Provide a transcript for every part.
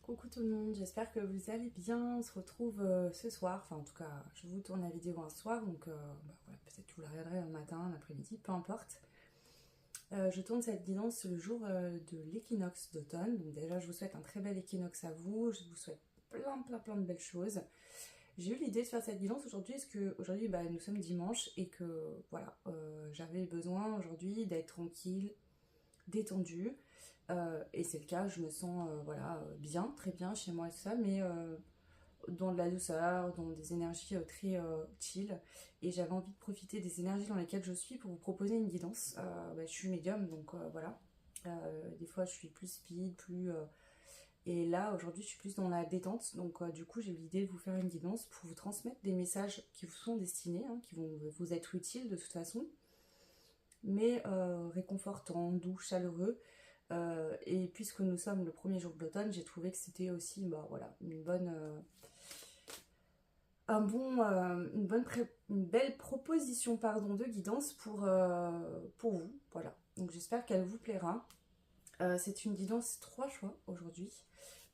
Coucou tout le monde, j'espère que vous allez bien. On se retrouve ce soir, enfin en tout cas je vous tourne la vidéo un soir, donc voilà, peut-être que vous la regarderez un matin, un après-midi, peu importe. Je tourne cette guidance le jour de l'équinoxe d'automne, donc déjà je vous souhaite un très bel équinoxe à vous, je vous souhaite plein de belles choses. J'ai eu l'idée de faire cette guidance aujourd'hui parce que aujourd'hui nous sommes dimanche et que voilà, j'avais besoin aujourd'hui d'être tranquille, détendue. Et c'est le cas, je me sens voilà, bien, très bien chez moi et tout ça, mais dans de la douceur, dans des énergies très chill. Et j'avais envie de profiter des énergies dans lesquelles je suis pour vous proposer une guidance. Je suis médium, donc voilà. Des fois, je suis plus speed, plus... et là, aujourd'hui, je suis plus dans la détente. Donc du coup, j'ai eu l'idée de vous faire une guidance pour vous transmettre des messages qui vous sont destinés, hein, qui vont vous être utiles de toute façon, mais réconfortants, doux, chaleureux. Et puisque nous sommes le premier jour de l'automne, j'ai trouvé que c'était aussi voilà, une bonne, une belle proposition pardon, de guidance pour vous. Voilà. Donc j'espère qu'elle vous plaira. C'est une guidance 3 choix aujourd'hui.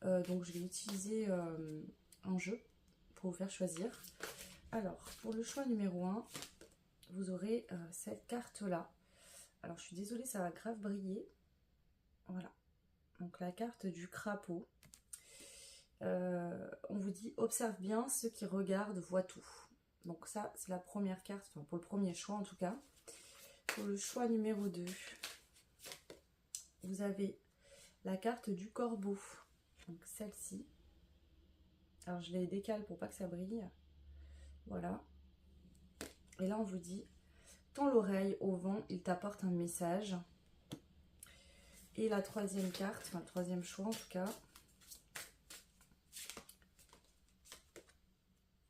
Donc je vais utiliser un jeu pour vous faire choisir. Alors pour le choix numéro 1, vous aurez cette carte là. Alors je suis désolée, ça va grave briller. Voilà. Donc la carte du crapaud. On vous dit observe bien, ceux qui regardent voient tout. Donc ça c'est la première carte, enfin pour le premier choix en tout cas. Pour le choix numéro 2, vous avez la carte du corbeau, donc celle-ci. Alors je les décale pour pas que ça brille, voilà. Et là on vous dit tends l'oreille au vent, il t'apporte un message. Et la troisième carte, enfin le troisième choix en tout cas,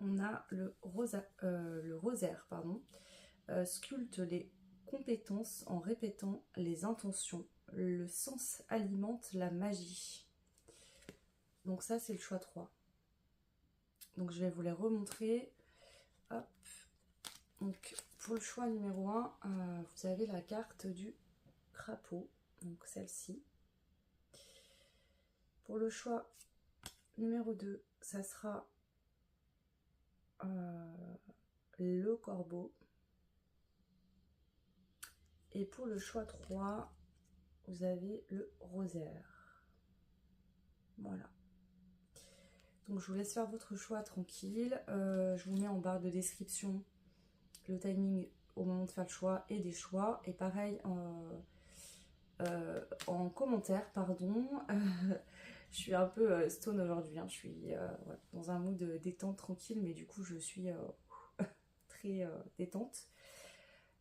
on a le rosaire, pardon. Sculpte les compétences en répétant les intentions. Le sens alimente la magie. Donc ça, c'est le choix 3. Donc je vais vous les remontrer. Hop. Donc pour le choix numéro 1, vous avez la carte du crapaud. Donc celle-ci. Pour le choix numéro 2, ça sera le corbeau. Et pour le choix 3, vous avez le rosaire. Voilà. Donc je vous laisse faire votre choix tranquille. Je vous mets en barre de description le timing au moment de faire le choix et des choix. Et pareil en commentaire, pardon. Je suis un peu stone aujourd'hui. Hein. Je suis ouais, dans un mood détente, tranquille, mais du coup je suis très détente.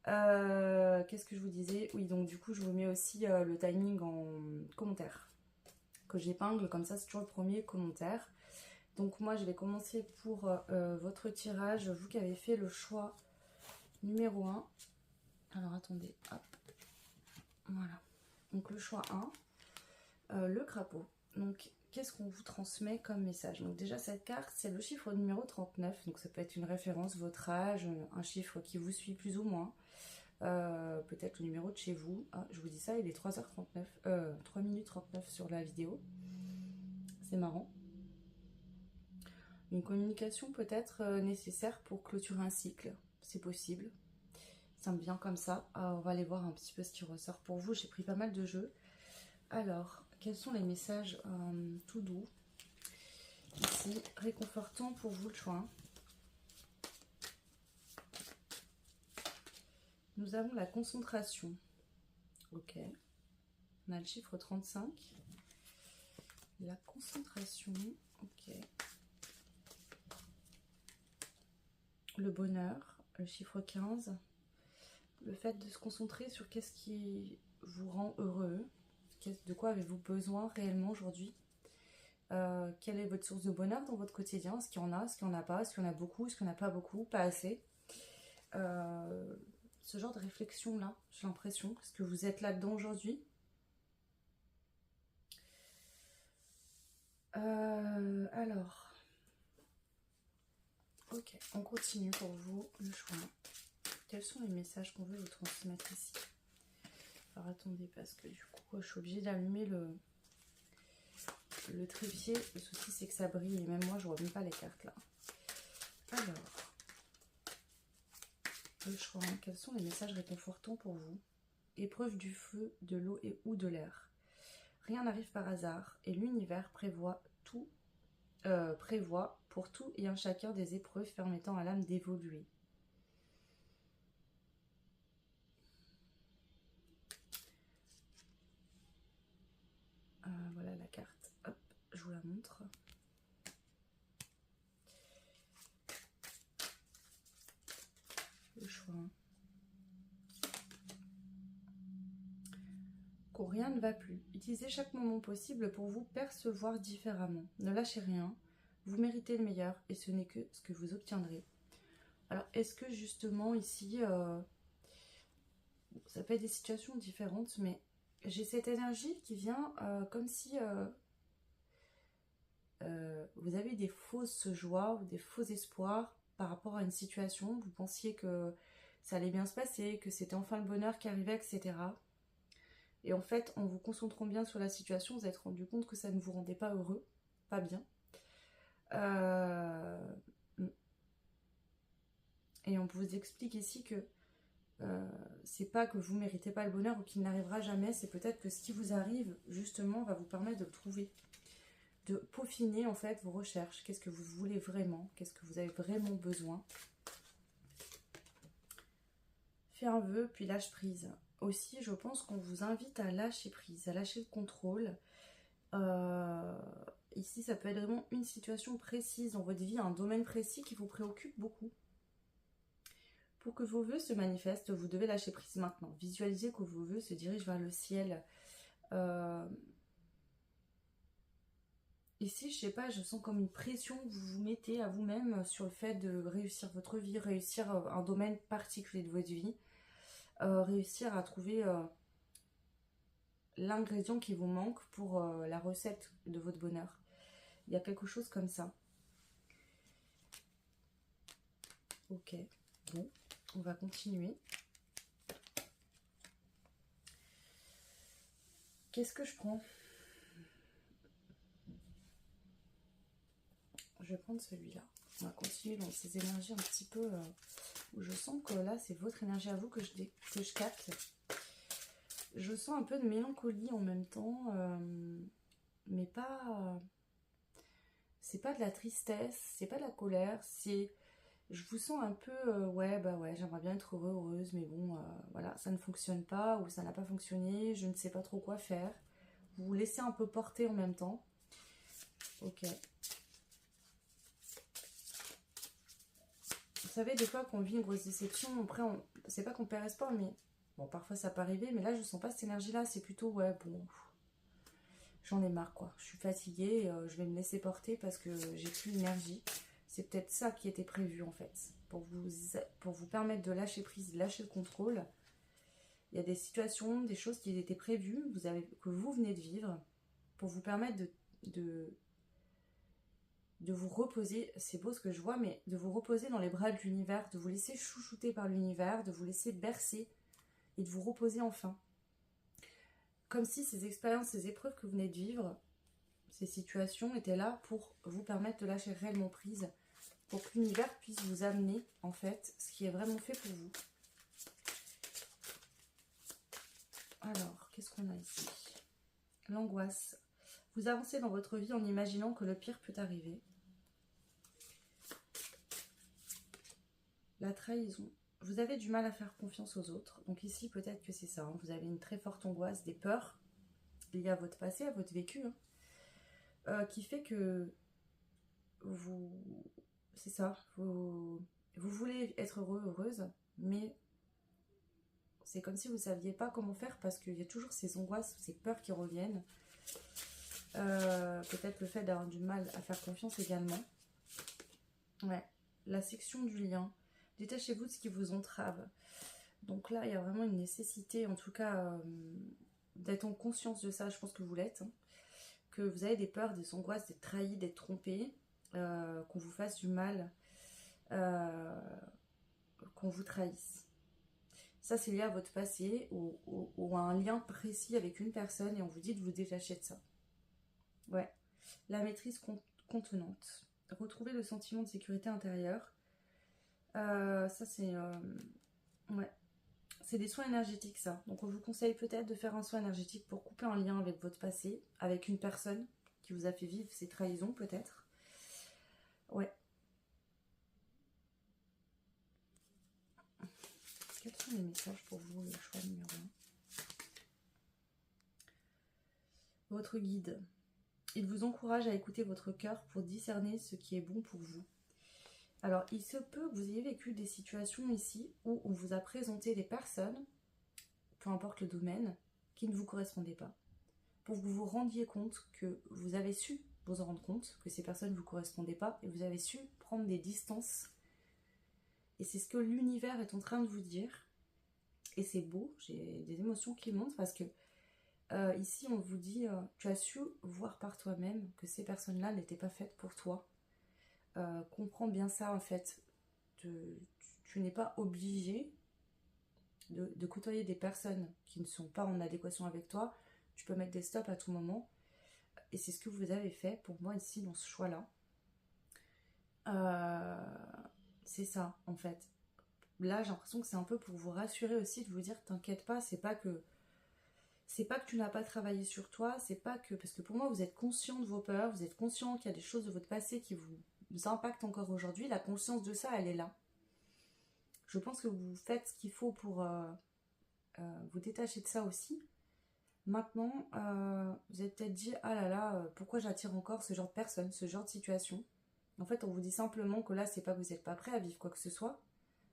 Qu'est-ce que je vous disais? Oui, donc du coup je vous mets aussi le timing en commentaire que j'épingle, comme ça c'est toujours le premier commentaire. Donc moi je vais commencer pour votre tirage, vous qui avez fait le choix numéro 1. Alors attendez, hop. Voilà. Donc le choix 1, le crapaud. Donc qu'est-ce qu'on vous transmet comme message? Donc déjà cette carte c'est le chiffre numéro 39, donc ça peut être une référence, votre âge, un chiffre qui vous suit plus ou moins. Peut-être le numéro de chez vous. Ah, je vous dis ça, il est 3h39, 3 minutes 39 sur la vidéo. C'est marrant. Une communication peut-être nécessaire pour clôturer un cycle, c'est possible. Ça me vient comme ça. On va aller voir un petit peu ce qui ressort pour vous. J'ai pris pas mal de jeux. Alors, quels sont les messages tout doux ici, réconfortants pour vous le choix? Nous avons la concentration. Ok. On a le chiffre 35. La concentration. Ok. Le bonheur. Le chiffre 15. Le fait de se concentrer sur qu'est-ce qui vous rend heureux. De quoi avez-vous besoin réellement aujourd'hui? Quelle est votre source de bonheur dans votre quotidien? Est-ce qu'il y en a? Est-ce qu'il n'y en a pas? Est-ce qu'il y en a beaucoup? Est-ce qu'il n'y en a pas beaucoup? Pas assez? Ce genre de réflexion-là, j'ai l'impression. Est-ce que vous êtes là-dedans aujourd'hui? Alors, ok, on continue pour vous le choix. Quels sont les messages qu'on veut vous transmettre ici? Alors attendez, parce que du coup, je suis obligée d'allumer le trépied, le souci c'est que ça brille et même moi je vois même pas les cartes là. Alors, le choix, quels sont les messages réconfortants pour vous? Épreuve du feu, de l'eau et ou de l'air. Rien n'arrive par hasard et l'univers prévoit pour tout et un chacun des épreuves permettant à l'âme d'évoluer. Voilà la carte. Hop, je vous la montre. Le choix. Quand rien ne va plus, utilisez chaque moment possible pour vous percevoir différemment. Ne lâchez rien. Vous méritez le meilleur et ce n'est que ce que vous obtiendrez. Alors, est-ce que justement ici, ça peut être des situations différentes, mais j'ai cette énergie qui vient comme si vous avez des fausses joies ou des faux espoirs par rapport à une situation. Vous pensiez que ça allait bien se passer, que c'était enfin le bonheur qui arrivait, etc. Et en fait, en vous concentrant bien sur la situation, vous vous êtes rendu compte que ça ne vous rendait pas heureux, pas bien. Et on vous explique ici que c'est pas que vous méritez pas le bonheur ou qu'il n'arrivera jamais, c'est peut-être que ce qui vous arrive justement va vous permettre de trouver, de peaufiner en fait vos recherches. Qu'est-ce que vous voulez vraiment? Qu'est-ce que vous avez vraiment besoin? Faire un vœu, puis lâche prise. Aussi, je pense qu'on vous invite à lâcher prise, à lâcher le contrôle. Ici, ça peut être vraiment une situation précise dans votre vie, un domaine précis qui vous préoccupe beaucoup. Pour que vos vœux se manifestent, vous devez lâcher prise maintenant. Visualisez que vos vœux se dirigent vers le ciel. Ici, je sais pas, je sens comme une pression que vous vous mettez à vous-même sur le fait de réussir votre vie, réussir un domaine particulier de votre vie, réussir à trouver l'ingrédient qui vous manque pour la recette de votre bonheur. Il y a quelque chose comme ça. Ok, bon, on va continuer. Qu'est-ce que je prends? Je vais prendre celui-là. On va continuer dans ces énergies un petit peu où je sens que là, c'est votre énergie à vous que je capte. Je sens un peu de mélancolie en même temps, mais pas... c'est pas de la tristesse, c'est pas de la colère, c'est... Je vous sens un peu, ouais, j'aimerais bien être heureuse, mais bon, voilà, ça ne fonctionne pas, ou ça n'a pas fonctionné, je ne sais pas trop quoi faire. Vous vous laissez un peu porter en même temps. Ok. Vous savez, des fois qu'on vit une grosse déception, après, c'est pas qu'on perd espoir, mais bon, parfois ça peut arriver, mais là, je sens pas cette énergie-là, c'est plutôt, ouais, bon, j'en ai marre, quoi. Je suis fatiguée, je vais me laisser porter parce que j'ai plus d'énergie. C'est peut-être ça qui était prévu, en fait, pour vous permettre de lâcher prise, de lâcher le contrôle. Il y a des situations, des choses qui étaient prévues, que vous venez de vivre, pour vous permettre de vous reposer, c'est beau ce que je vois, mais de vous reposer dans les bras de l'univers, de vous laisser chouchouter par l'univers, de vous laisser bercer et de vous reposer enfin. Comme si ces expériences, ces épreuves que vous venez de vivre, ces situations étaient là pour vous permettre de lâcher réellement prise, pour que l'univers puisse vous amener en fait ce qui est vraiment fait pour vous. Alors, qu'est-ce qu'on a ici? L'angoisse. Vous avancez dans votre vie en imaginant que le pire peut arriver. La trahison. Vous avez du mal à faire confiance aux autres. Donc ici, peut-être que c'est ça. Hein. Vous avez une très forte angoisse, des peurs liées à votre passé, à votre vécu, hein, qui fait que vous... C'est ça. Vous voulez être heureux, heureuse, mais c'est comme si vous ne saviez pas comment faire parce qu'il y a toujours ces angoisses, ces peurs qui reviennent. Peut-être le fait d'avoir du mal à faire confiance également. Ouais. La section du lien. Détachez-vous de ce qui vous entrave. Donc là, il y a vraiment une nécessité, en tout cas, d'être en conscience de ça. Je pense que vous l'êtes. Hein. Que vous avez des peurs, des angoisses, d'être trahi, d'être trompé, qu'on vous fasse du mal, qu'on vous trahisse. Ça, c'est lié à votre passé ou à un lien précis avec une personne et on vous dit de vous détacher de ça. Ouais. La maîtrise contenante. Retrouver le sentiment de sécurité intérieure. Ça c'est... ouais. C'est des soins énergétiques ça. Donc on vous conseille peut-être de faire un soin énergétique pour couper un lien avec votre passé, avec une personne qui vous a fait vivre ces trahisons peut-être. Ouais. Quels sont les messages pour vous, le choix numéro 1? Votre guide. Il vous encourage à écouter votre cœur pour discerner ce qui est bon pour vous. Alors, il se peut que vous ayez vécu des situations ici où on vous a présenté des personnes, peu importe le domaine, qui ne vous correspondaient pas. Pour que vous vous rendiez compte que vous avez su vous en rendre compte, que ces personnes ne vous correspondaient pas, et vous avez su prendre des distances. Et c'est ce que l'univers est en train de vous dire. Et c'est beau, j'ai des émotions qui montent parce que ici on vous dit, tu as su voir par toi-même que ces personnes-là n'étaient pas faites pour toi. Comprends bien ça en fait. Tu n'es pas obligé de côtoyer des personnes qui ne sont pas en adéquation avec toi. Tu peux mettre des stops à tout moment. Et c'est ce que vous avez fait pour moi ici dans ce choix-là. C'est ça en fait. Là j'ai l'impression que c'est un peu pour vous rassurer aussi, de vous dire t'inquiète pas, c'est pas que tu n'as pas travaillé sur toi, c'est pas que... Parce que pour moi vous êtes conscient de vos peurs, vous êtes conscient qu'il y a des choses de votre passé qui vous impactent encore aujourd'hui, la conscience de ça elle est là. Je pense que vous faites ce qu'il faut pour vous détacher de ça aussi. Maintenant, vous avez peut-être dit, ah là là, pourquoi j'attire encore ce genre de personnes, ce genre de situation. En fait, on vous dit simplement que là, c'est pas que vous n'êtes pas prêt à vivre quoi que ce soit,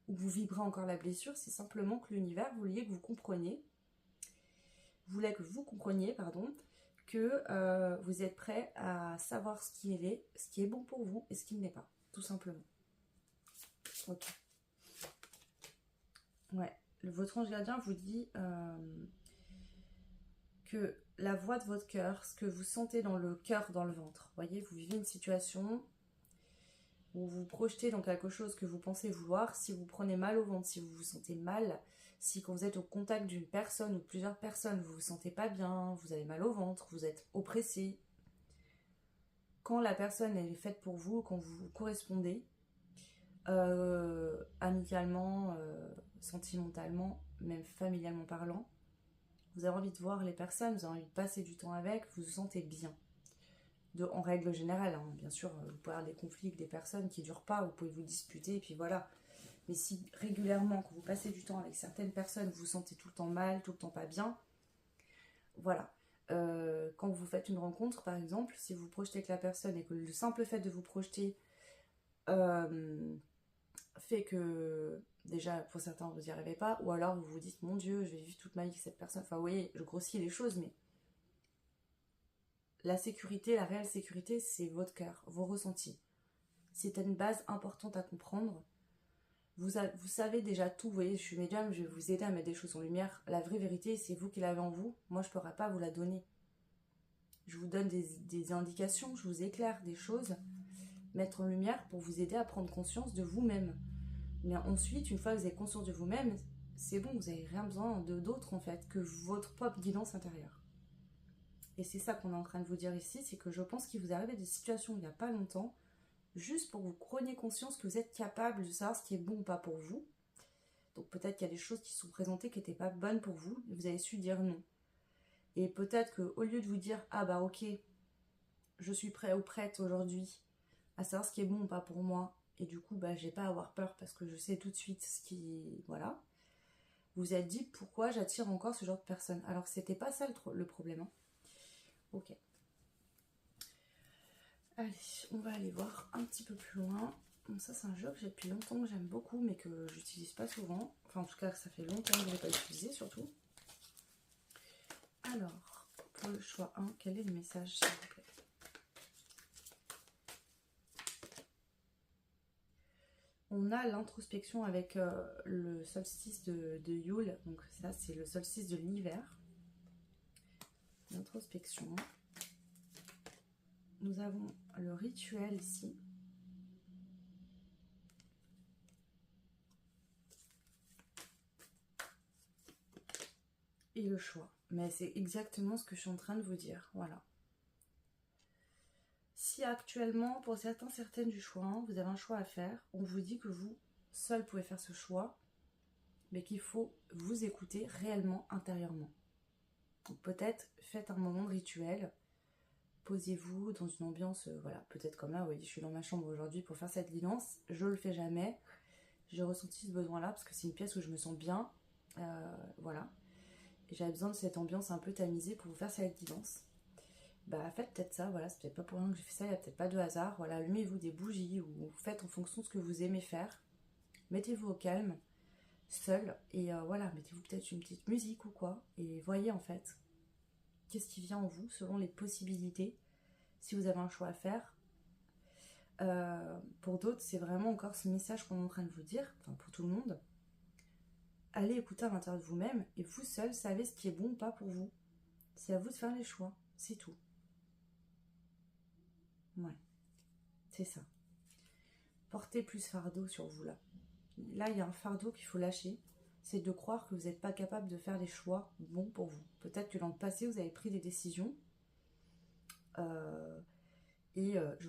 ou que vous vibrez encore la blessure, c'est simplement que l'univers voulait que vous compreniez, que vous êtes prêt à savoir ce qui est bon pour vous et ce qui ne l'est pas, tout simplement. Ok. Ouais. Votre ange gardien vous dit que la voix de votre cœur, ce que vous sentez dans le cœur, dans le ventre, voyez, vous vivez une situation où vous vous projetez dans quelque chose que vous pensez vouloir, si vous prenez mal au ventre, si vous vous sentez mal, si quand vous êtes au contact d'une personne ou de plusieurs personnes, vous vous sentez pas bien, vous avez mal au ventre, vous êtes oppressé, quand la personne elle est faite pour vous, quand vous correspondez, amicalement, sentimentalement, même familialement parlant, vous avez envie de voir les personnes, vous avez envie de passer du temps avec, vous vous sentez bien. En règle générale, hein, bien sûr, vous pouvez avoir des conflits avec des personnes qui ne durent pas, vous pouvez vous disputer, et puis voilà. Mais si régulièrement, quand vous passez du temps avec certaines personnes, vous vous sentez tout le temps mal, tout le temps pas bien, voilà. Quand vous faites une rencontre, par exemple, si vous projetez avec la personne et que le simple fait de vous projeter fait que, déjà, pour certains, vous n'y arrivez pas, ou alors vous vous dites, mon Dieu, je vais vivre toute ma vie avec cette personne. Enfin, vous voyez, je grossis les choses, mais la sécurité, la réelle sécurité, c'est votre cœur, vos ressentis. C'est une base importante à comprendre. Vous savez déjà tout, vous voyez, je suis médium, je vais vous aider à mettre des choses en lumière. La vraie vérité, c'est vous qui l'avez en vous. Moi, je ne pourrai pas vous la donner. Je vous donne des indications, je vous éclaire des choses, mettre en lumière pour vous aider à prendre conscience de vous-même. Mais ensuite, une fois que vous avez conscience de vous-même, c'est bon, vous n'avez rien besoin d'autre en fait que votre propre guidance intérieure. Et c'est ça qu'on est en train de vous dire ici, c'est que je pense qu'il vous est arrivé des situations il n'y a pas longtemps, juste pour que vous preniez conscience que vous êtes capable de savoir ce qui est bon ou pas pour vous. Donc peut-être qu'il y a des choses qui sont présentées qui n'étaient pas bonnes pour vous, et vous avez su dire non. Et peut-être qu'au lieu de vous dire, ah bah ok, je suis prêt ou prête aujourd'hui à savoir ce qui est bon ou pas pour moi, et du coup bah j'ai pas à avoir peur parce que je sais tout de suite ce qui... Voilà. Vous vous êtes dit, pourquoi j'attire encore ce genre de personnes? Alors que c'était pas ça le problème. Hein. Ok. Allez, on va aller voir un petit peu plus loin. Bon, ça c'est un jeu que j'ai depuis longtemps, que j'aime beaucoup, mais que j'utilise pas souvent. Enfin, en tout cas, ça fait longtemps que je ne l'ai pas utilisé, surtout. Alors, pour le choix 1, quel est le message, s'il vous plaît? On a l'introspection avec le solstice de Yule. Donc ça, c'est le solstice de l'hiver. L'introspection. Nous avons le rituel ici. Et le choix. Mais c'est exactement ce que je suis en train de vous dire. Voilà. si actuellement, pour certaines du choix, hein, vous avez un choix à faire, on vous dit que vous, seul, pouvez faire ce choix, mais qu'il faut vous écouter réellement intérieurement. Donc peut-être faites un moment de rituel, posez-vous dans une ambiance, voilà, peut-être comme là, vous voyez, je suis dans ma chambre aujourd'hui pour faire cette guidance, je le fais jamais, j'ai ressenti ce besoin-là parce que c'est une pièce où je me sens bien, voilà, et j'avais besoin de cette ambiance un peu tamisée pour vous faire cette guidance. Bah faites peut-être ça, voilà, c'est peut-être pas pour rien que j'ai fait ça, il n'y a peut-être pas de hasard, voilà, allumez-vous des bougies ou faites en fonction de ce que vous aimez faire, mettez-vous au calme, seul, et voilà, mettez-vous peut-être une petite musique ou quoi, et voyez en fait qu'est-ce qui vient en vous selon les possibilités, si vous avez un choix à faire. Pour d'autres, c'est vraiment encore ce message qu'on est en train de vous dire, enfin pour tout le monde. Allez écouter à l'intérieur de vous-même et vous seul savez ce qui est bon ou pas pour vous. C'est à vous de faire les choix, c'est tout. Ouais, c'est ça. Portez plus fardeau sur vous là. Là, il y a un fardeau qu'il faut lâcher. C'est de croire que vous n'êtes pas capable de faire les choix bons pour vous. Peut-être que dans le passé, vous avez pris des décisions. Je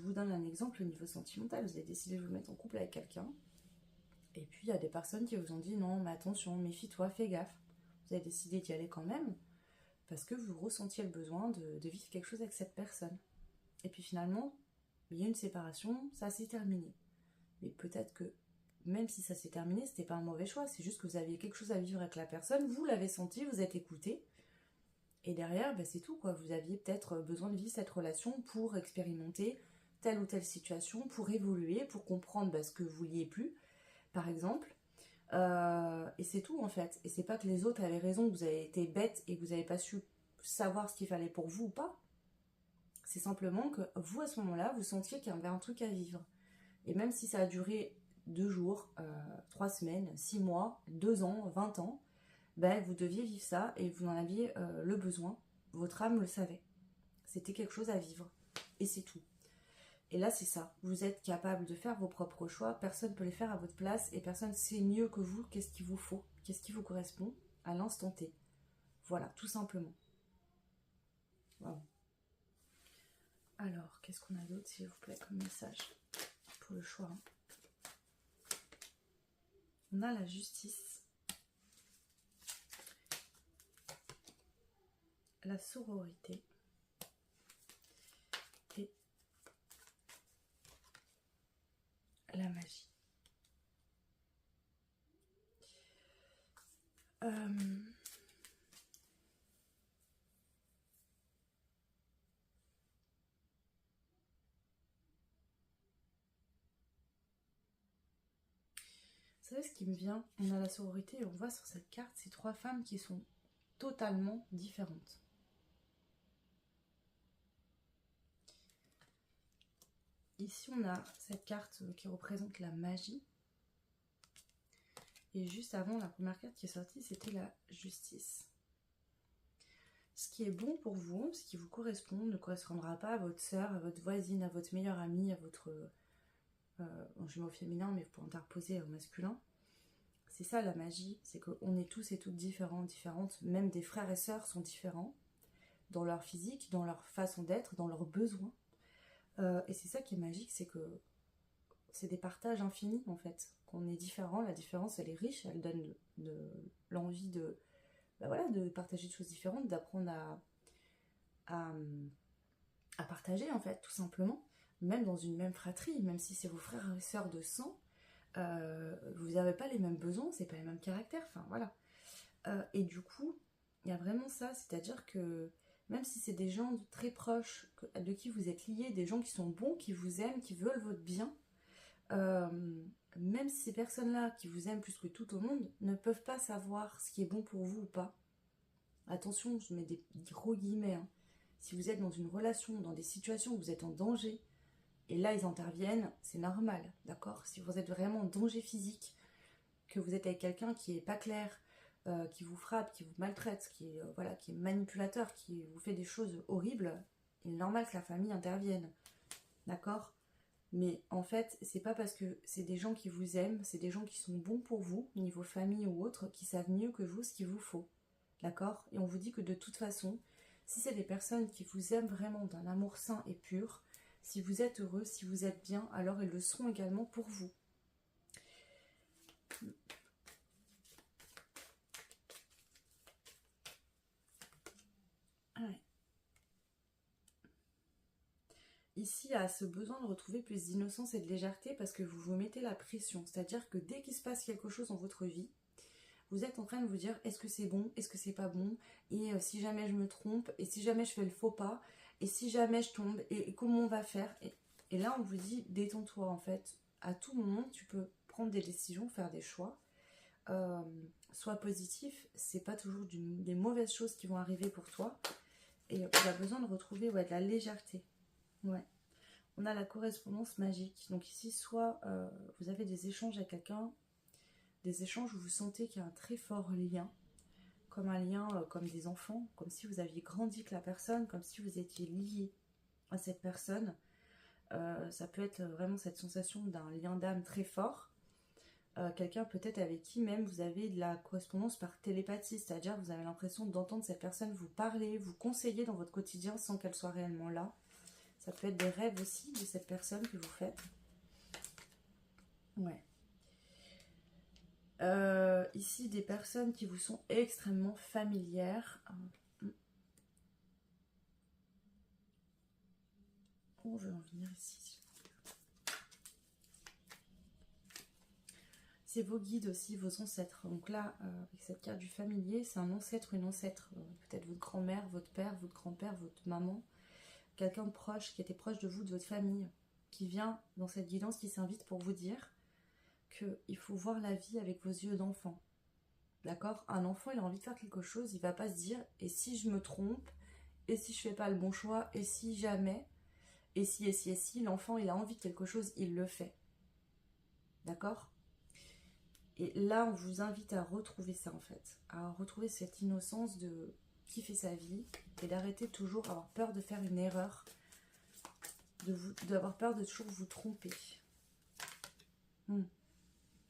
vous donne un exemple au niveau sentimental. Vous avez décidé de vous mettre en couple avec quelqu'un. Et puis, il y a des personnes qui vous ont dit non, mais attention, méfie-toi, fais gaffe. Vous avez décidé d'y aller quand même parce que vous ressentiez le besoin de vivre quelque chose avec cette personne. Et puis finalement, il y a une séparation, ça s'est terminé. Mais peut-être que même si ça s'est terminé, c'était pas un mauvais choix, c'est juste que vous aviez quelque chose à vivre avec la personne, vous l'avez senti, vous êtes écouté, et derrière, bah, c'est tout quoi. Vous aviez peut-être besoin de vivre cette relation pour expérimenter telle ou telle situation, pour évoluer, pour comprendre ce que vous vouliez plus, par exemple. Et c'est tout en fait. Et c'est pas que les autres avaient raison, que vous avez été bête et que vous n'avez pas su savoir ce qu'il fallait pour vous ou pas. C'est simplement que vous, à ce moment-là, vous sentiez qu'il y avait un truc à vivre. Et même si ça a duré 2 jours, 3 semaines, 6 mois, 2 ans, 20 ans, vous deviez vivre ça et vous en aviez le besoin. Votre âme le savait. C'était quelque chose à vivre. Et c'est tout. Et là, c'est ça. Vous êtes capable de faire vos propres choix. Personne ne peut les faire à votre place et personne ne sait mieux que vous qu'est-ce qu'il vous faut, qu'est-ce qui vous correspond à l'instant T. Voilà, tout simplement. Wow. Alors, qu'est-ce qu'on a d'autre, s'il vous plaît, comme message pour le choix? On a la justice, la sororité et la magie. Vous savez ce qui me vient? On a la sororité et on voit sur cette carte ces 3 femmes qui sont totalement différentes. Ici, on a cette carte qui représente la magie. Et juste avant, la première carte qui est sortie, c'était la justice. Ce qui est bon pour vous, ce qui vous correspond, ne correspondra pas à votre sœur, à votre voisine, à votre meilleure amie, à votre... je mets au féminin, mais vous pouvez interposer au masculin. C'est ça la magie, c'est qu'on est tous et toutes différentes. Même des frères et sœurs sont différents dans leur physique, dans leur façon d'être, dans leurs besoins. Et c'est ça qui est magique, c'est que c'est des partages infinis en fait. Qu'on est différent, la différence elle est riche, elle donne l'envie de, de partager des choses différentes, d'apprendre à partager en fait, tout simplement. Même dans une même fratrie, même si c'est vos frères et sœurs de sang, vous n'avez pas les mêmes besoins, c'est pas les mêmes caractères, enfin voilà. Et du coup, il y a vraiment ça, c'est-à-dire que même si c'est des gens très proches, de qui vous êtes liés, des gens qui sont bons, qui vous aiment, qui veulent votre bien, même si ces personnes-là qui vous aiment plus que tout au monde ne peuvent pas savoir ce qui est bon pour vous ou pas. Attention, je mets des gros guillemets. Hein. Si vous êtes dans une relation, dans des situations où vous êtes en danger, et là ils interviennent, c'est normal, d'accord? Si vous êtes vraiment en danger physique, que vous êtes avec quelqu'un qui est pas clair, qui vous frappe, qui vous maltraite, qui est manipulateur, qui vous fait des choses horribles, il est normal que la famille intervienne, d'accord? Mais en fait, c'est pas parce que c'est des gens qui vous aiment, c'est des gens qui sont bons pour vous, niveau famille ou autre, qui savent mieux que vous ce qu'il vous faut, d'accord? Et on vous dit que de toute façon, si c'est des personnes qui vous aiment vraiment d'un amour sain et pur, Si vous êtes heureux, si vous êtes bien, alors ils le seront également pour vous. Ouais. Ici, il y a ce besoin de retrouver plus d'innocence et de légèreté parce que vous vous mettez la pression. C'est-à-dire que dès qu'il se passe quelque chose dans votre vie, vous êtes en train de vous dire est-ce que c'est bon, est-ce que c'est pas bon, et si jamais je me trompe, et si jamais je fais le faux pas, et si jamais je tombe, et comment on va faire, et là on vous dit détends-toi en fait, à tout moment tu peux prendre des décisions, faire des choix, sois positif, c'est pas toujours des mauvaises choses qui vont arriver pour toi, et tu as besoin de retrouver de la légèreté. Ouais. On a la correspondance magique, donc ici soit vous avez des échanges avec quelqu'un, des échanges où vous sentez qu'il y a un très fort lien, comme un lien comme des enfants, comme si vous aviez grandi avec la personne, comme si vous étiez lié à cette personne. Ça peut être vraiment cette sensation d'un lien d'âme très fort. Quelqu'un peut-être avec qui même vous avez de la correspondance par télépathie, c'est-à-dire vous avez l'impression d'entendre cette personne vous parler, vous conseiller dans votre quotidien sans qu'elle soit réellement là. Ça peut être des rêves aussi de cette personne que vous faites. Ouais. Ici, des personnes qui vous sont extrêmement familières. Où je veux en venir ici? C'est vos guides aussi, vos ancêtres. Donc là, avec cette carte du familier, c'est un ancêtre, une ancêtre. Peut-être votre grand-mère, votre père, votre grand-père, votre maman. Quelqu'un de proche, qui était proche de vous, de votre famille, qui vient dans cette guidance, qui s'invite pour vous dire qu'il faut voir la vie avec vos yeux d'enfant. D'accord? Un enfant, il a envie de faire quelque chose, il va pas se dire « et si je me trompe? Et si je fais pas le bon choix? Et si jamais? Et si, et si, et si ?» L'enfant, il a envie de quelque chose, il le fait. D'accord? Et là, on vous invite à retrouver ça, en fait. À retrouver cette innocence de kiffer sa vie et d'arrêter de toujours avoir peur de faire une erreur, d'avoir peur de toujours vous tromper.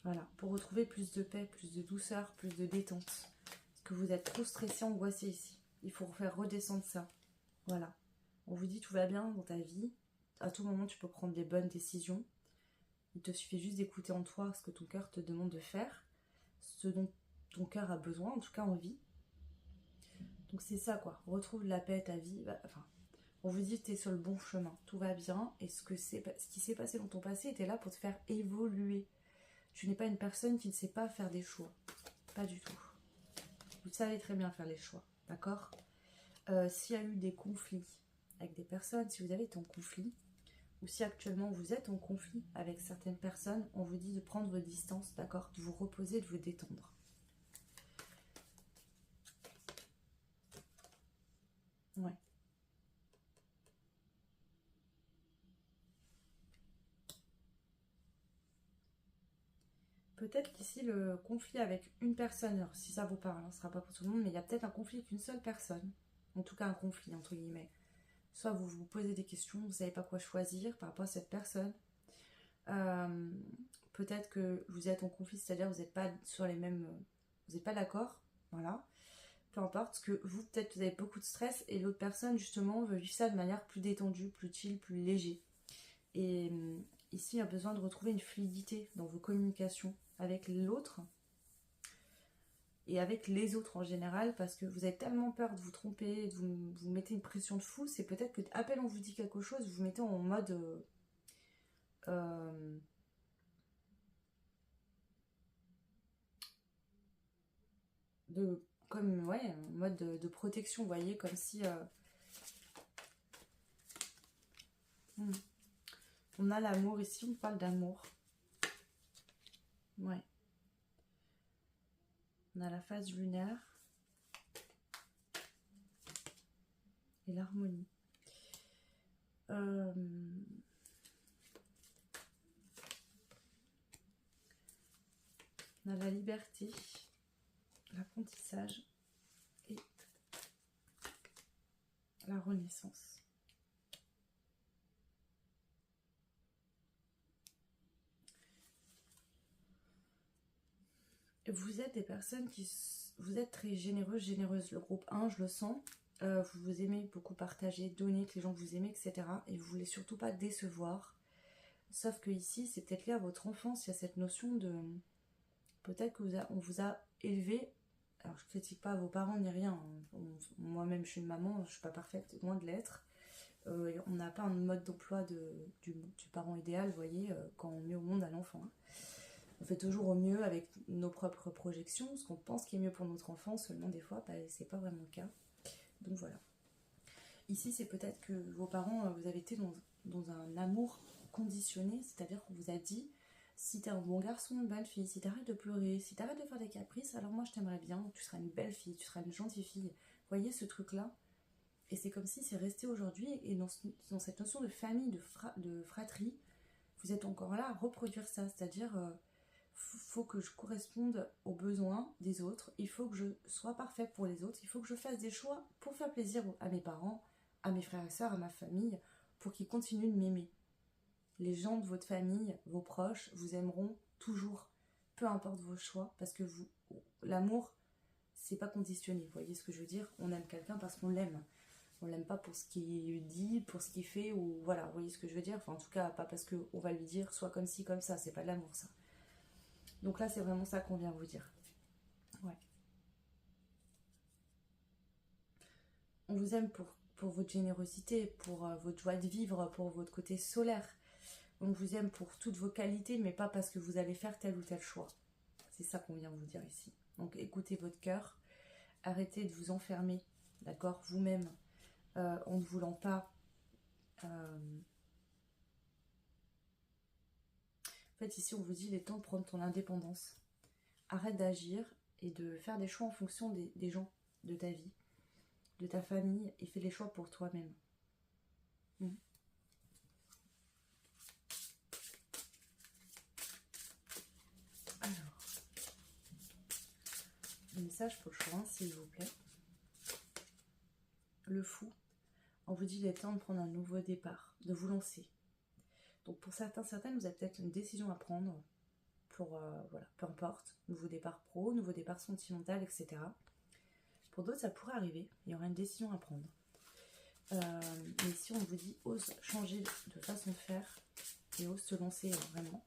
Voilà, pour retrouver plus de paix, plus de douceur, plus de détente. Parce que vous êtes trop stressé, angoissé ici. Il faut faire redescendre ça. Voilà. On vous dit tout va bien dans ta vie. À tout moment, tu peux prendre des bonnes décisions. Il te suffit juste d'écouter en toi ce que ton cœur te demande de faire. Ce dont ton cœur a besoin, en tout cas envie. Donc c'est ça quoi. Retrouve la paix, ta vie. Enfin, on vous dit que tu es sur le bon chemin. Tout va bien. Et ce qui s'est passé dans ton passé était là pour te faire évoluer. Tu n'es pas une personne qui ne sait pas faire des choix. Pas du tout. Vous savez très bien faire les choix. D'accord? S'il y a eu des conflits avec des personnes, si vous avez été en conflit, ou si actuellement vous êtes en conflit avec certaines personnes, on vous dit de prendre vos distances, d'accord? De vous reposer, de vous détendre. Ouais. Peut-être qu'ici, le conflit avec une personne, alors si ça vous parle, ce ne sera pas pour tout le monde, mais il y a peut-être un conflit avec une seule personne. En tout cas, un conflit, entre guillemets. Soit vous vous posez des questions, vous ne savez pas quoi choisir par rapport à cette personne. Peut-être que vous êtes en conflit, c'est-à-dire vous n'êtes pas sur les mêmes... Vous n'êtes pas d'accord, voilà. Peu importe, parce que vous, peut-être vous avez beaucoup de stress et l'autre personne, justement, veut vivre ça de manière plus détendue, plus chill, plus léger. Et ici, il y a besoin de retrouver une fluidité dans vos communications avec l'autre et avec les autres en général, parce que vous avez tellement peur de vous tromper, de vous mettez une pression de fou, c'est peut-être que à peine on vous dit quelque chose, vous vous mettez en mode comme ouais, en mode de protection, vous voyez, comme si on a l'amour ici, on parle d'amour. Ouais. On a la phase lunaire et l'harmonie. On a la liberté, l'apprentissage et la renaissance. Vous êtes des personnes qui... Vous êtes très généreuses. Le groupe 1, je le sens. vous aimez beaucoup partager, donner avec les gens que vous aimez, etc. Et vous voulez surtout pas décevoir. Sauf que ici, c'est peut-être lié à votre enfance, il y a cette notion de... Peut-être qu'on vous a élevé... Alors je critique pas vos parents ni rien, hein. Moi-même je suis une maman, je suis pas parfaite, loin de l'être. On n'a pas un mode d'emploi du parent idéal, vous voyez, quand on met au monde à l'enfant, hein. On fait toujours au mieux avec nos propres projections, ce qu'on pense qui est mieux pour notre enfant, seulement des fois, bah, c'est pas vraiment le cas. Donc voilà. Ici, c'est peut-être que vos parents, vous avez été dans un amour conditionné, c'est-à-dire qu'on vous a dit, si t'es un bon garçon, une belle fille, si t'arrêtes de pleurer, si t'arrêtes de faire des caprices, alors moi je t'aimerais bien, tu seras une belle fille, tu seras une gentille fille. Vous voyez ce truc-là? Et c'est comme si c'est resté aujourd'hui, et dans cette notion de famille, de fratrie, vous êtes encore là à reproduire ça, c'est-à-dire... faut que je corresponde aux besoins des autres, il faut que je sois parfaite pour les autres, il faut que je fasse des choix pour faire plaisir à mes parents, à mes frères et sœurs, à ma famille, pour qu'ils continuent de m'aimer. Les gens de votre famille, vos proches, vous aimeront toujours, peu importe vos choix, parce que l'amour, c'est pas conditionné, vous voyez ce que je veux dire? On aime quelqu'un parce qu'on l'aime. On l'aime pas pour ce qu'il dit, pour ce qu'il fait, ou voilà, vous voyez ce que je veux dire? Enfin, en tout cas, pas parce qu'on va lui dire soit comme ci, comme ça, c'est pas de l'amour ça. Donc là, c'est vraiment ça qu'on vient vous dire. Ouais. On vous aime pour votre générosité, pour votre joie de vivre, pour votre côté solaire. On vous aime pour toutes vos qualités, mais pas parce que vous allez faire tel ou tel choix. C'est ça qu'on vient vous dire ici. Donc écoutez votre cœur, arrêtez de vous enfermer, d'accord, vous-même, en ne voulant pas... En fait, ici, on vous dit, il est temps de prendre ton indépendance. Arrête d'agir et de faire des choix en fonction des gens de ta vie, de ta famille, et fais les choix pour toi-même. Alors, le message pour le choix, s'il vous plaît. Le fou, on vous dit il est temps de prendre un nouveau départ, de vous lancer. Donc pour certaines, vous avez peut-être une décision à prendre pour, voilà, peu importe, nouveau départ pro, nouveau départ sentimental, etc. Pour d'autres, ça pourrait arriver, il y aura une décision à prendre. Mais si on vous dit ose changer de façon de faire et ose se lancer vraiment.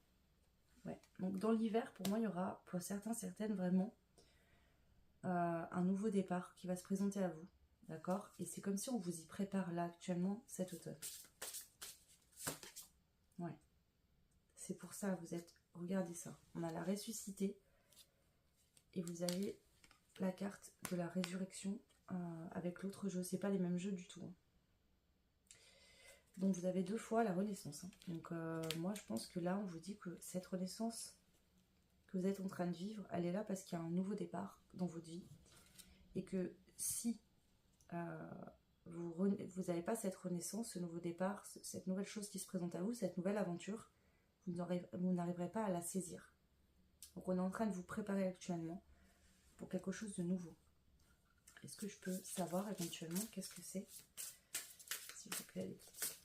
Ouais. Donc dans l'hiver, pour moi, il y aura pour certaines vraiment un nouveau départ qui va se présenter à vous. D'accord? Et c'est comme si on vous y prépare là actuellement cet automne. Ouais. C'est pour ça, vous êtes... Regardez ça. On a la ressuscité et vous avez la carte de la résurrection avec l'autre jeu. C'est pas les mêmes jeux du tout, hein. Donc vous avez 2 fois la renaissance, hein. Donc moi je pense que là on vous dit que cette renaissance que vous êtes en train de vivre, elle est là parce qu'il y a un nouveau départ dans votre vie. Et que si vous n'avez pas cette renaissance, ce nouveau départ, cette nouvelle chose qui se présente à vous, cette nouvelle aventure, vous n'arriverez pas à la saisir. Donc on est en train de vous préparer actuellement pour quelque chose de nouveau. Est-ce que je peux savoir éventuellement qu'est-ce que c'est? S'il vous plaît, les petits.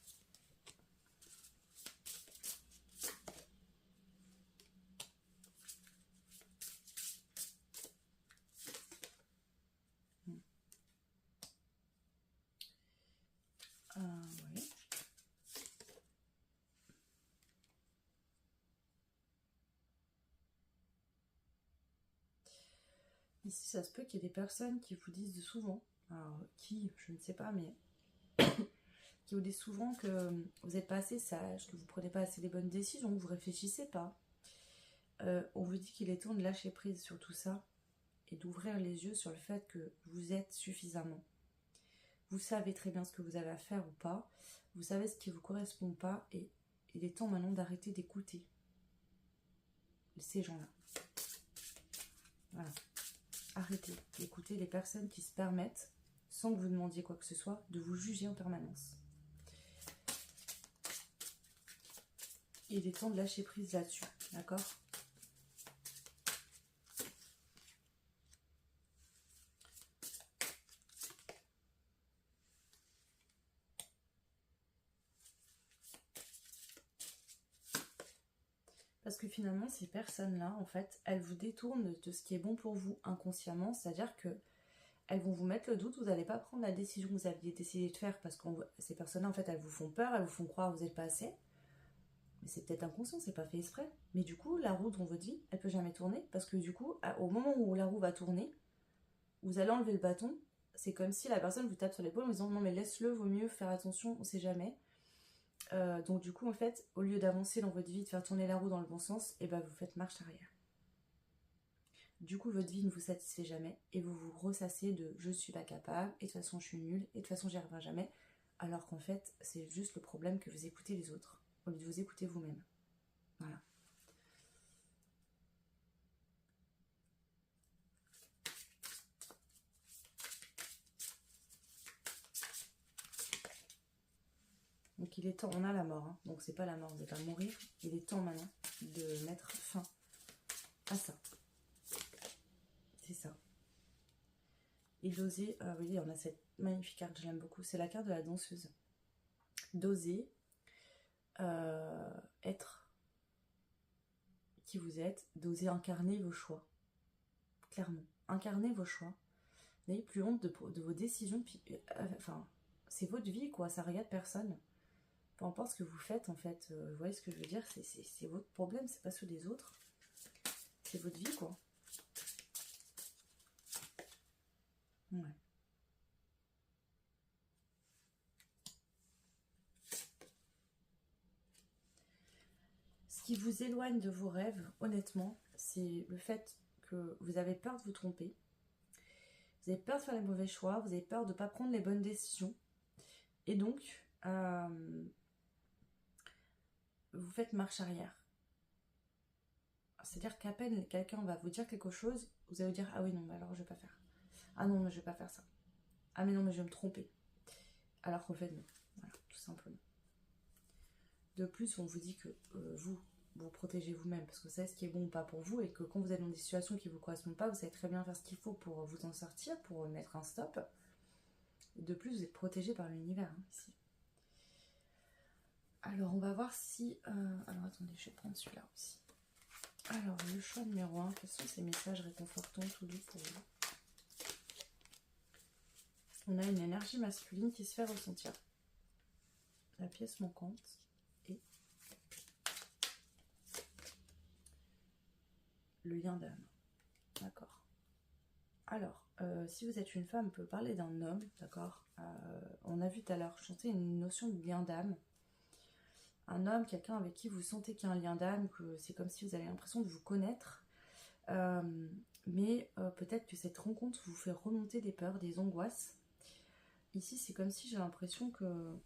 Oui. Ici, ça se peut qu'il y ait des personnes qui vous disent souvent, alors qui, je ne sais pas, mais qui vous disent souvent que vous n'êtes pas assez sage, que vous ne prenez pas assez les bonnes décisions, que vous ne réfléchissez pas. On vous dit qu'il est temps de lâcher prise sur tout ça et d'ouvrir les yeux sur le fait que vous êtes suffisamment. Vous savez très bien ce que vous avez à faire ou pas, vous savez ce qui ne vous correspond pas, et il est temps maintenant d'arrêter d'écouter ces gens-là. Voilà. Arrêtez d'écouter les personnes qui se permettent, sans que vous demandiez quoi que ce soit, de vous juger en permanence. Il est temps de lâcher prise là-dessus, d'accord ? Parce que finalement, ces personnes-là, en fait, elles vous détournent de ce qui est bon pour vous inconsciemment, c'est-à-dire que elles vont vous mettre le doute, vous n'allez pas prendre la décision que vous aviez décidé de faire parce que ces personnes-là, en fait, elles vous font peur, elles vous font croire que vous n'êtes pas assez. Mais c'est peut-être inconscient, c'est pas fait exprès. Mais du coup, la roue dans votre vie, elle peut jamais tourner parce que du coup, au moment où la roue va tourner, vous allez enlever le bâton. C'est comme si la personne vous tape sur l'épaule en disant non mais laisse-le, vaut mieux faire attention, on sait jamais. Donc du coup, en fait, au lieu d'avancer dans votre vie, de faire tourner la roue dans le bon sens, et ben vous faites marche arrière. Du coup, votre vie ne vous satisfait jamais et vous vous ressassez de je suis pas capable, et de toute façon je suis nulle, et de toute façon j'y arriverai jamais. Alors qu'en fait, c'est juste le problème que vous écoutez les autres au lieu de vous écouter vous-même. Voilà. Donc il est temps, on a la mort, hein. Donc c'est pas la mort, vous n'allez pas mourir. Il est temps maintenant de mettre fin à ça. C'est ça. Et d'oser, vous voyez, on a cette magnifique carte, je l'aime beaucoup, c'est la carte de la danseuse. D'oser être qui vous êtes, d'oser incarner vos choix. Clairement, incarner vos choix. N'ayez plus honte de vos décisions, puis, enfin, c'est votre vie, quoi, ça regarde personne. Peu importe ce que vous faites, en fait, vous voyez ce que je veux dire, c'est votre problème, c'est pas ceux des autres. C'est votre vie, quoi. Ouais. Ce qui vous éloigne de vos rêves, honnêtement, c'est le fait que vous avez peur de vous tromper. Vous avez peur de faire les mauvais choix, vous avez peur de ne pas prendre les bonnes décisions. Et donc, vous faites marche arrière. C'est-à-dire qu'à peine quelqu'un va vous dire quelque chose, vous allez vous dire « Ah oui, non, bah alors je vais pas faire. Ah non, mais je vais pas faire ça. Ah mais non, mais je vais me tromper. » Alors qu'en fait, non. Voilà, tout simplement. De plus, on vous dit que vous protégez vous-même, parce que vous savez ce qui est bon ou pas pour vous, et que quand vous êtes dans des situations qui ne vous correspondent pas, vous savez très bien faire ce qu'il faut pour vous en sortir, pour mettre un stop. De plus, vous êtes protégé par l'univers, hein, ici. Alors, on va voir si... alors, attendez, je vais prendre celui-là aussi. Alors, le choix numéro 1, quels sont ces messages réconfortants tout doux pour vous? On a une énergie masculine qui se fait ressentir. La pièce manquante et le lien d'âme. D'accord. Alors, si vous êtes une femme, on peut parler d'un homme, d'accord. On a vu tout à l'heure chanter une notion de lien d'âme. Un homme, quelqu'un avec qui vous sentez qu'il y a un lien d'âme, que c'est comme si vous avez l'impression de vous connaître. Mais peut-être que cette rencontre vous fait remonter des peurs, des angoisses. Ici, c'est comme si j'ai l'impression que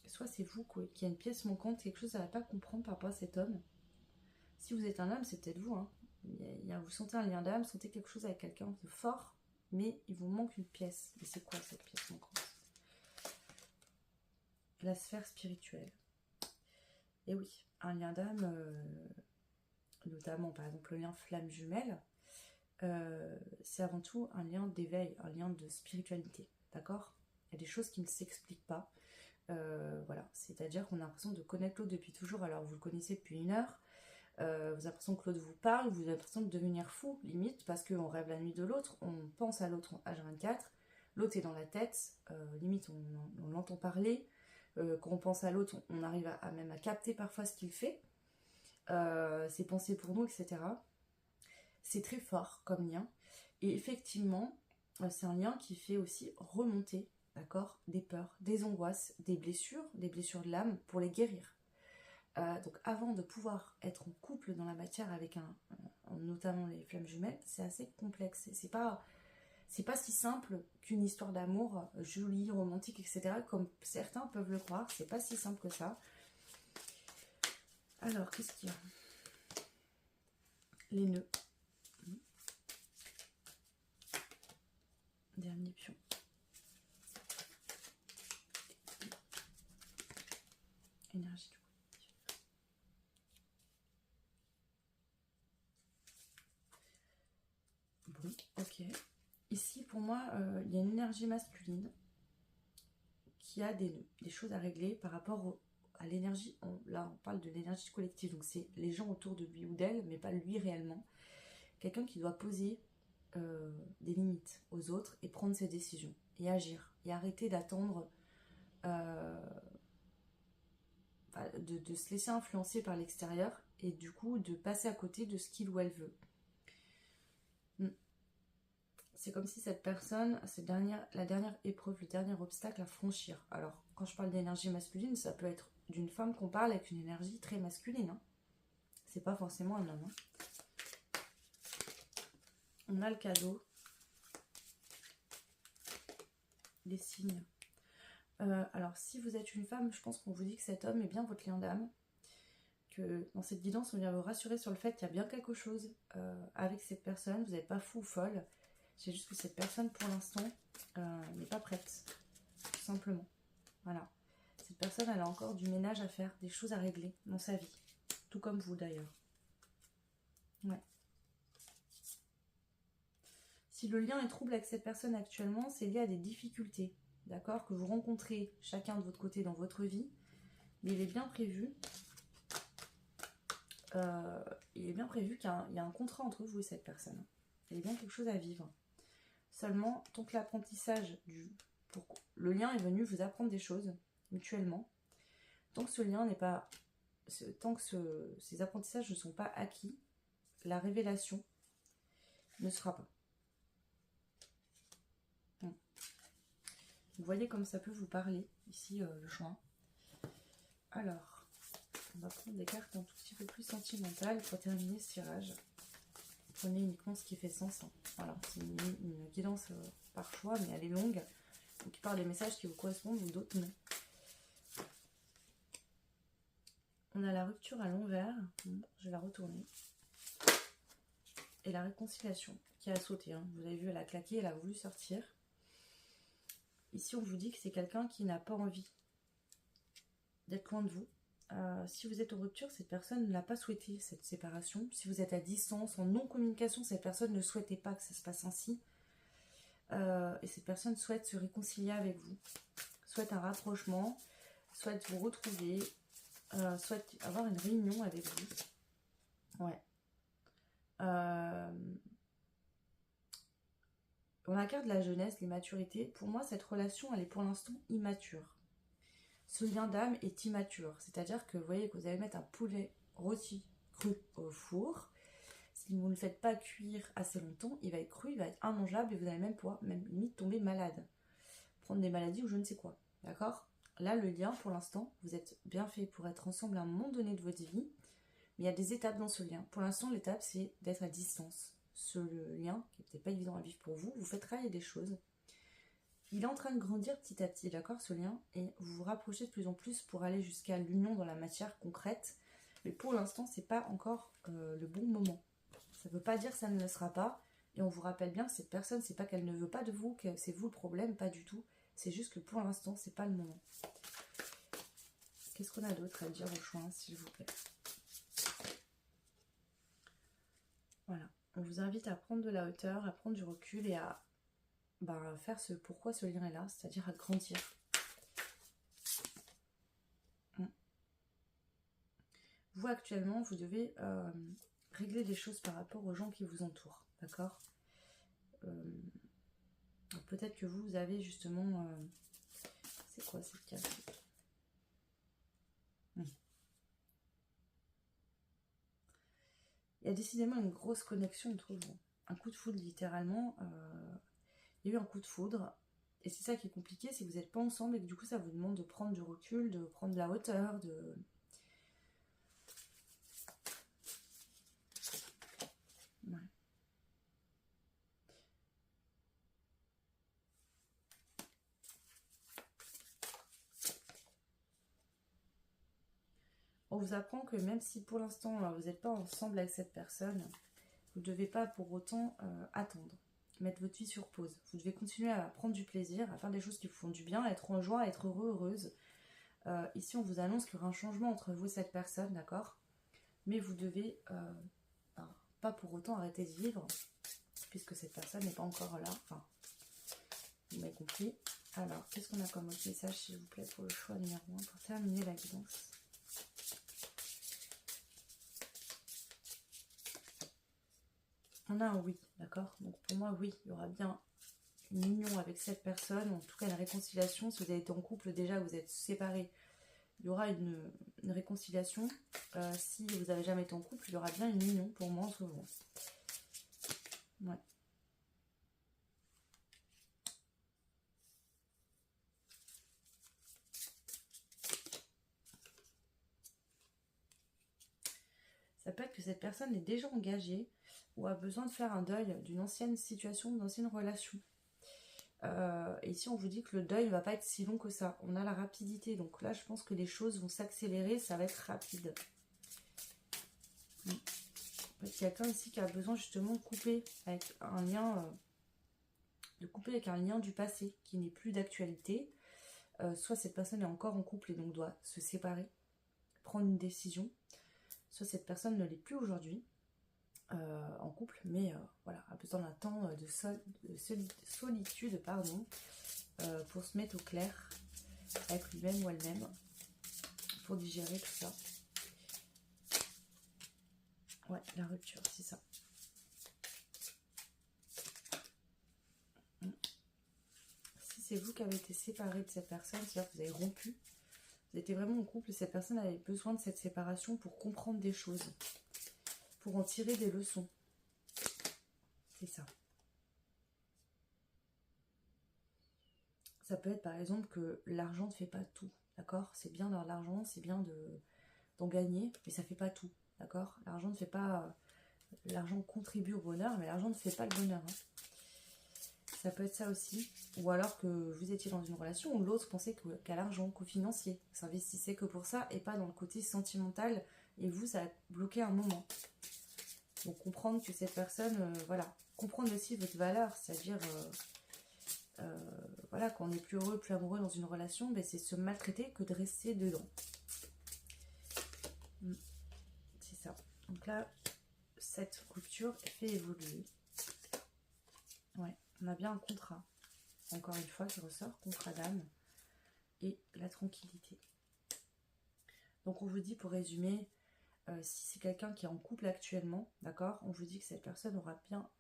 soit c'est vous qui a une pièce manquante, quelque chose à ne pas comprendre par rapport à cet homme. Si vous êtes un homme, c'est peut-être vous, hein. Vous sentez un lien d'âme, vous sentez quelque chose avec quelqu'un de fort, mais il vous manque une pièce. Et c'est quoi cette pièce manquante? La sphère spirituelle. Et oui, un lien d'âme, notamment par exemple le lien flamme jumelle, c'est avant tout un lien d'éveil, un lien de spiritualité, d'accord? Il y a des choses qui ne s'expliquent pas. Voilà, c'est-à-dire qu'on a l'impression de connaître l'autre depuis toujours, alors vous le connaissez depuis une heure, vous avez l'impression que l'autre vous parle, vous avez l'impression de devenir fou, limite, parce qu'on rêve la nuit de l'autre, on pense à l'autre en H24, l'autre est dans la tête, limite on l'entend parler, quand on pense à l'autre, on arrive même à capter parfois ce qu'il fait, ses pensées pour nous, etc. C'est très fort comme lien, et effectivement, c'est un lien qui fait aussi remonter, d'accord, des peurs, des angoisses, des blessures de l'âme pour les guérir. Donc avant de pouvoir être en couple dans la matière avec notamment les flammes jumelles, c'est assez complexe. C'est pas si simple qu'une histoire d'amour jolie, romantique, etc. comme certains peuvent le croire. C'est pas si simple que ça. Alors, qu'est-ce qu'il y a? Les nœuds. Dernier pion. Énergie du coup. Bon, ok. Ici, pour moi, il y a une énergie masculine qui a des choses à régler par rapport à l'énergie. Là, on parle de l'énergie collective, donc c'est les gens autour de lui ou d'elle, mais pas lui réellement. Quelqu'un qui doit poser des limites aux autres et prendre ses décisions et agir et arrêter d'attendre de se laisser influencer par l'extérieur et du coup de passer à côté de ce qu'il ou elle veut. C'est comme si cette personne, la dernière épreuve, le dernier obstacle à franchir. Alors, quand je parle d'énergie masculine, ça peut être d'une femme qu'on parle avec une énergie très masculine. Hein. C'est pas forcément un homme. Hein. On a le cadeau. Les signes. Alors, si vous êtes une femme, je pense qu'on vous dit que cet homme est bien votre lien d'âme. Que dans cette guidance, on vient vous rassurer sur le fait qu'il y a bien quelque chose avec cette personne. Vous n'êtes pas fou ou folle. C'est juste que cette personne, pour l'instant, n'est pas prête. Tout simplement. Voilà. Cette personne, elle a encore du ménage à faire, des choses à régler dans sa vie. Tout comme vous, d'ailleurs. Ouais. Si le lien est trouble avec cette personne actuellement, c'est lié à des difficultés. D'accord, que vous rencontrez chacun de votre côté dans votre vie. Mais il est bien prévu. Il est bien prévu qu'il y a un contrat entre vous et cette personne. Il y a bien quelque chose à vivre. Seulement, tant que l'apprentissage le lien est venu vous apprendre des choses mutuellement, tant que ce lien n'est pas, tant que ces apprentissages ne sont pas acquis, la révélation ne sera pas. Vous voyez comme ça peut vous parler ici le joint. Alors, on va prendre des cartes un tout petit peu plus sentimentales pour terminer ce tirage. Prenez uniquement ce qui fait sens. Hein. Voilà, c'est une guidance par choix, mais elle est longue. Donc il parle des messages qui vous correspondent ou d'autres non. On a la rupture à l'envers. Je vais la retourner. Et la réconciliation qui a sauté. Hein. Vous avez vu, elle a claqué, elle a voulu sortir. Ici, on vous dit que c'est quelqu'un qui n'a pas envie d'être loin de vous. Si vous êtes en rupture, cette personne n'a pas souhaité cette séparation. Si vous êtes à distance, en non-communication, cette personne ne souhaitait pas que ça se passe ainsi. Et cette personne souhaite se réconcilier avec vous. Souhaite un rapprochement, souhaite vous retrouver, souhaite avoir une réunion avec vous. Ouais. On a la carte de la jeunesse, l'immaturité. Pour moi, cette relation, elle est pour l'instant immature. Ce lien d'âme est immature. C'est-à-dire que vous voyez que vous allez mettre un poulet rôti cru au four. Si vous ne le faites pas cuire assez longtemps, il va être cru, il va être immangeable et vous allez même pouvoir, même limite, tomber malade. Prendre des maladies ou je ne sais quoi. D'accord ? Là, le lien, pour l'instant, vous êtes bien fait pour être ensemble à un moment donné de votre vie. Mais il y a des étapes dans ce lien. Pour l'instant, l'étape, c'est d'être à distance. Ce lien, qui n'est peut-être pas évident à vivre pour vous, vous faites travailler des choses. Il est en train de grandir petit à petit, d'accord, ce lien, et vous vous rapprochez de plus en plus pour aller jusqu'à l'union dans la matière concrète. Mais pour l'instant, c'est pas encore le bon moment. Ça ne veut pas dire que ça ne le sera pas. Et on vous rappelle bien que cette personne, c'est pas qu'elle ne veut pas de vous, que c'est vous le problème, pas du tout. C'est juste que pour l'instant, c'est pas le moment. Qu'est-ce qu'on a d'autre à dire au choix, s'il vous plaît? Voilà. On vous invite à prendre de la hauteur, à prendre du recul et à faire ce pourquoi ce lien est là, c'est-à-dire à grandir. Vous, actuellement, vous devez régler des choses par rapport aux gens qui vous entourent, d'accord? Peut-être que vous avez justement... c'est quoi cette carte? Il y a décidément une grosse connexion entre vous. Un coup de foudre, littéralement. Il y a eu un coup de foudre. Et c'est ça qui est compliqué, c'est que vous n'êtes pas ensemble et que du coup, ça vous demande de prendre du recul, de prendre de la hauteur, de... Ouais. On vous apprend que même si pour l'instant, vous n'êtes pas ensemble avec cette personne, vous ne devez pas pour autant attendre. Mettre votre vie sur pause. Vous devez continuer à prendre du plaisir, à faire des choses qui vous font du bien, à être en joie, à être heureux, heureuse. Ici, on vous annonce qu'il y aura un changement entre vous et cette personne, d'accord? Mais vous devez pas pour autant arrêter de vivre, puisque cette personne n'est pas encore là. Enfin, vous m'avez compris. Alors, qu'est-ce qu'on a comme autre message, s'il vous plaît, pour le choix numéro 1, pour terminer la guidance? On a un oui. D'accord? Donc pour moi, oui, il y aura bien une union avec cette personne, en tout cas une réconciliation. Si vous avez été en couple déjà, vous êtes séparés, il y aura une réconciliation. Si vous n'avez jamais été en couple, il y aura bien une union pour moi entre vous. Ouais. Ça peut être que cette personne est déjà engagée ou a besoin de faire un deuil d'une ancienne situation, d'une ancienne relation. Et ici, on vous dit que le deuil ne va pas être si long que ça. On a la rapidité. Donc là, je pense que les choses vont s'accélérer. Ça va être rapide. Il y a quelqu'un ici qui a besoin justement de couper avec un lien, du passé qui n'est plus d'actualité. Soit cette personne est encore en couple et donc doit se séparer, prendre une décision. Soit cette personne ne l'est plus aujourd'hui. En couple, mais voilà, a besoin d'un temps de solitude, pardon, pour se mettre au clair avec lui-même ou elle-même, pour digérer tout ça. Ouais, la rupture, c'est ça. Si c'est vous qui avez été séparé de cette personne, c'est-à-dire que vous avez rompu, vous étiez vraiment en couple et cette personne avait besoin de cette séparation pour comprendre des choses, pour en tirer des leçons. C'est ça. Ça peut être par exemple que l'argent ne fait pas tout, d'accord? C'est bien d'avoir de l'argent, c'est bien d'en gagner, mais ça ne fait pas tout, d'accord? L'argent ne fait pas... L'argent contribue au bonheur, mais l'argent ne fait pas le bonheur. Hein. Ça peut être ça aussi. Ou alors que vous étiez dans une relation où l'autre pensait qu'à l'argent, qu'au financier. S'investissait que pour ça et pas dans le côté sentimental. Et vous, ça a bloqué un moment. Donc comprendre que cette personne, voilà. Comprendre aussi votre valeur, c'est-à-dire... voilà, quand on n'est plus heureux, plus amoureux dans une relation, ben c'est se maltraiter que de rester dedans. C'est ça. Donc là, cette rupture fait évoluer. Ouais, on a bien un contrat. Encore une fois, qui ressort, contrat d'âme et la tranquillité. Donc on vous dit, pour résumer, si c'est quelqu'un qui est en couple actuellement, d'accord, on vous dit que cette personne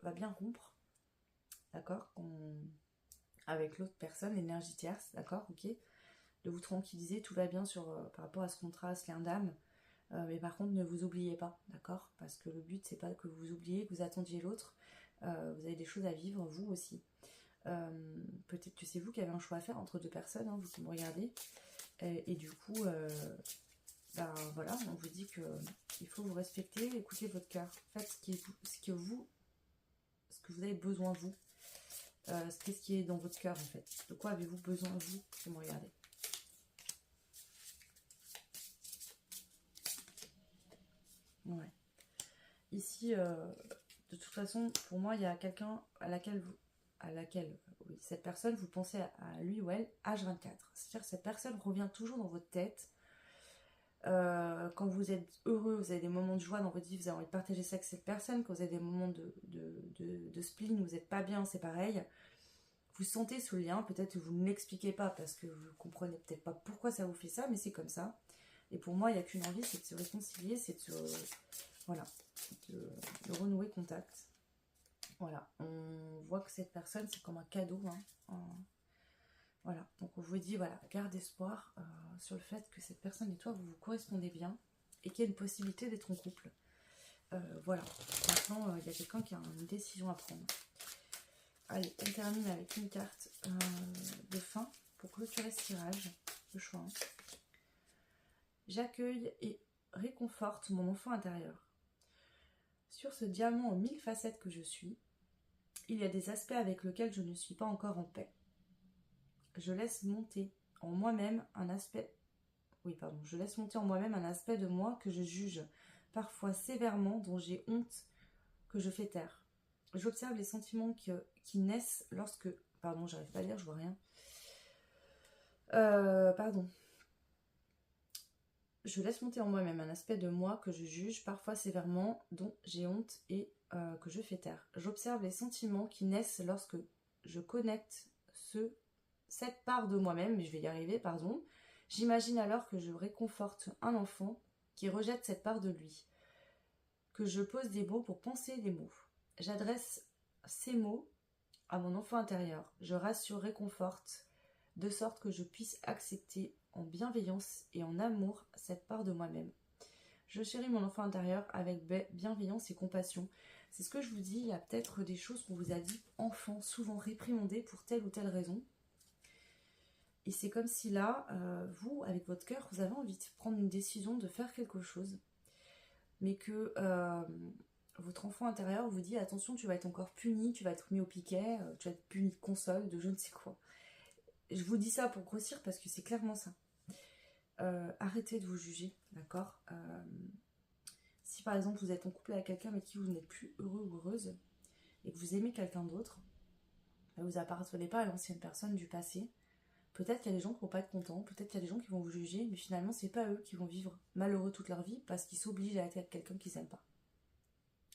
va bien rompre, d'accord, avec l'autre personne, l'énergie tierce, d'accord, ok, de vous tranquilliser, tout va bien par rapport à ce contrat, à ce lien d'âme, mais par contre ne vous oubliez pas, d'accord, parce que le but c'est pas que vous oubliez, que vous attendiez l'autre, vous avez des choses à vivre, vous aussi. Peut-être que c'est vous qui avez un choix à faire entre deux personnes, hein, vous qui me regardez, et du coup, ben voilà, on vous dit que il faut vous respecter, écouter votre cœur, faites ce que vous avez besoin vous, ce qui est dans votre cœur en fait. De quoi avez-vous besoin vous qui me regardez? Ouais. Ici, de toute façon, pour moi, il y a quelqu'un à laquelle oui, cette personne, vous pensez à lui ou elle, H24. C'est-à-dire que cette personne revient toujours dans votre tête. Quand vous êtes heureux, vous avez des moments de joie dans votre vie, vous avez envie de partager ça avec cette personne. Quand vous avez des moments de spleen, vous n'êtes pas bien, c'est pareil. Vous sentez ce lien, peut-être que vous ne l'expliquez pas parce que vous ne comprenez peut-être pas pourquoi ça vous fait ça, mais c'est comme ça. Et pour moi, il n'y a qu'une envie, c'est de se réconcilier, c'est de renouer contact. Voilà, on voit que cette personne, c'est comme un cadeau. Hein. Voilà, donc on vous dit, voilà, garde espoir sur le fait que cette personne et toi, vous vous correspondez bien et qu'il y a une possibilité d'être en couple. Voilà, maintenant, il y a quelqu'un qui a une décision à prendre. Allez, on termine avec une carte de fin pour clôturer ce tirage, le choix. Hein. J'accueille et réconforte mon enfant intérieur. Sur ce diamant aux 1000 facettes que je suis, il y a des aspects avec lesquels je ne suis pas encore en paix. Je laisse monter en moi-même un aspect... je laisse monter en moi-même un aspect de moi que je juge, parfois sévèrement, dont j'ai honte, que je fais taire. J'observe les sentiments qui naissent lorsque... Pardon, j'arrive pas à lire, je vois rien. Je laisse monter en moi-même un aspect de moi que je juge, parfois sévèrement, dont j'ai honte et que je fais taire. J'observe les sentiments qui naissent lorsque je connecte cette part de moi-même, mais je vais y arriver, pardon. J'imagine alors que je réconforte un enfant qui rejette cette part de lui, que je pose des mots pour penser des mots. J'adresse ces mots à mon enfant intérieur. Je rassure, réconforte, de sorte que je puisse accepter en bienveillance et en amour cette part de moi-même. Je chéris mon enfant intérieur avec bienveillance et compassion. C'est ce que je vous dis, il y a peut-être des choses qu'on vous a dit enfant, souvent réprimandées pour telle ou telle raison. Et c'est comme si là, vous, avec votre cœur, vous avez envie de prendre une décision, de faire quelque chose, mais que votre enfant intérieur vous dit attention, tu vas être encore puni, tu vas être mis au piquet, tu vas être puni de console, de je ne sais quoi. Je vous dis ça pour grossir parce que c'est clairement ça. Arrêtez de vous juger, d'accord. Si par exemple vous êtes en couple avec quelqu'un avec qui vous n'êtes plus heureux ou heureuse et que vous aimez quelqu'un d'autre, vous appartenez pas à l'ancienne personne du passé. Peut-être qu'il y a des gens qui vont pas être contents, peut-être qu'il y a des gens qui vont vous juger, mais finalement c'est pas eux qui vont vivre malheureux toute leur vie parce qu'ils s'obligent à être avec quelqu'un qu'ils n'aiment pas.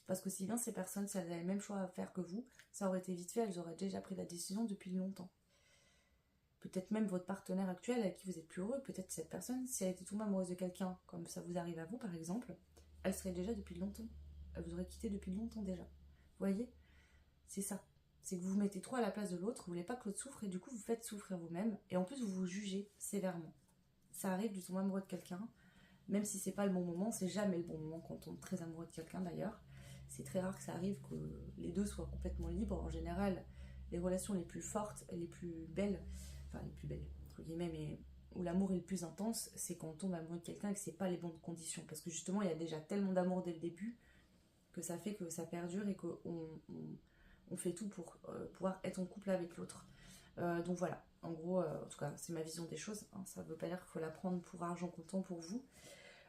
Parce que si bien ces personnes, si elles avaient le même choix à faire que vous, ça aurait été vite fait, elles auraient déjà pris la décision depuis longtemps. Peut-être même votre partenaire actuel avec qui vous êtes plus heureux, peut-être cette personne, si elle était tombée amoureuse de quelqu'un, comme ça vous arrive à vous par exemple, elle serait déjà depuis longtemps. Elle vous aurait quitté depuis longtemps déjà. Vous voyez? C'est ça. C'est que vous vous mettez trop à la place de l'autre, vous voulez pas que l'autre souffre et du coup vous faites souffrir vous-même et en plus vous vous jugez sévèrement. Ça arrive du tomber amoureux de quelqu'un, même si c'est pas le bon moment, c'est jamais le bon moment quand on tombe très amoureux de quelqu'un d'ailleurs. C'est très rare que ça arrive que les deux soient complètement libres. En général, les relations les plus fortes, les plus belles, enfin les plus belles, entre guillemets, mais où l'amour est le plus intense, c'est quand on tombe amoureux de quelqu'un et que c'est pas les bonnes conditions. Parce que justement, il y a déjà tellement d'amour dès le début que ça fait que ça perdure et qu'on fait tout pour pouvoir être en couple avec l'autre. Donc voilà, en gros, en tout cas, c'est ma vision des choses. Hein. Ça veut pas dire qu'il faut la prendre pour argent comptant pour vous.